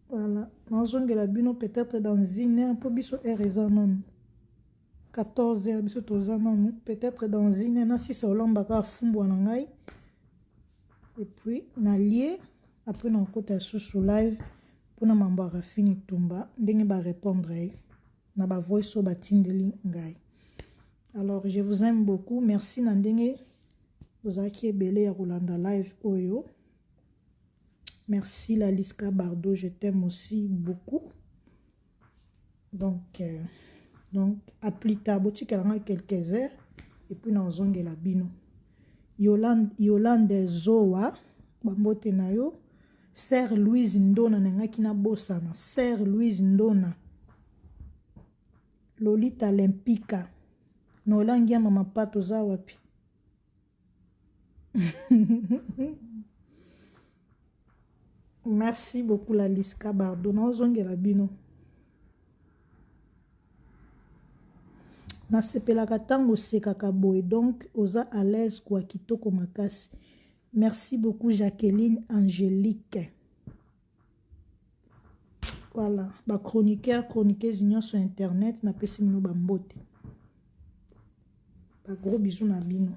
Voilà, la bino peut-être dans une heure, pour biso non 14h, biso non peut-être dans une heure, si c'est olambaka fumbo nangai. Et puis, na lié, après on côté sous live, pour na mamba Rafini Tumba, ndenge ba répondre, na ba voice so batindeli ngai. Alors, je vous aime beaucoup, merci Nandenge. Vous avez belé ya Rolanda live oyo. Merci Laliska Bardo, je t'aime aussi beaucoup. Donc à plus tard, quelques heures et puis nous allons la bino. Yolande Zoa, bambote na yo. Sœur Louise Ndona nengaki na bosana. Sœur Louise Ndona. Lolita Olympica. Nolangia mama pato za wapi. Merci beaucoup la Liska Bardo. Na ozongela bino. Na sepelaka tango sekaka boy donc oza à l'aise kwa kitoko makasi. Merci beaucoup Jacqueline Angélique. Voilà, ba chroniqueur chroniqueuse union sur internet na pesi mino bambote. Ba gros bisous na bino.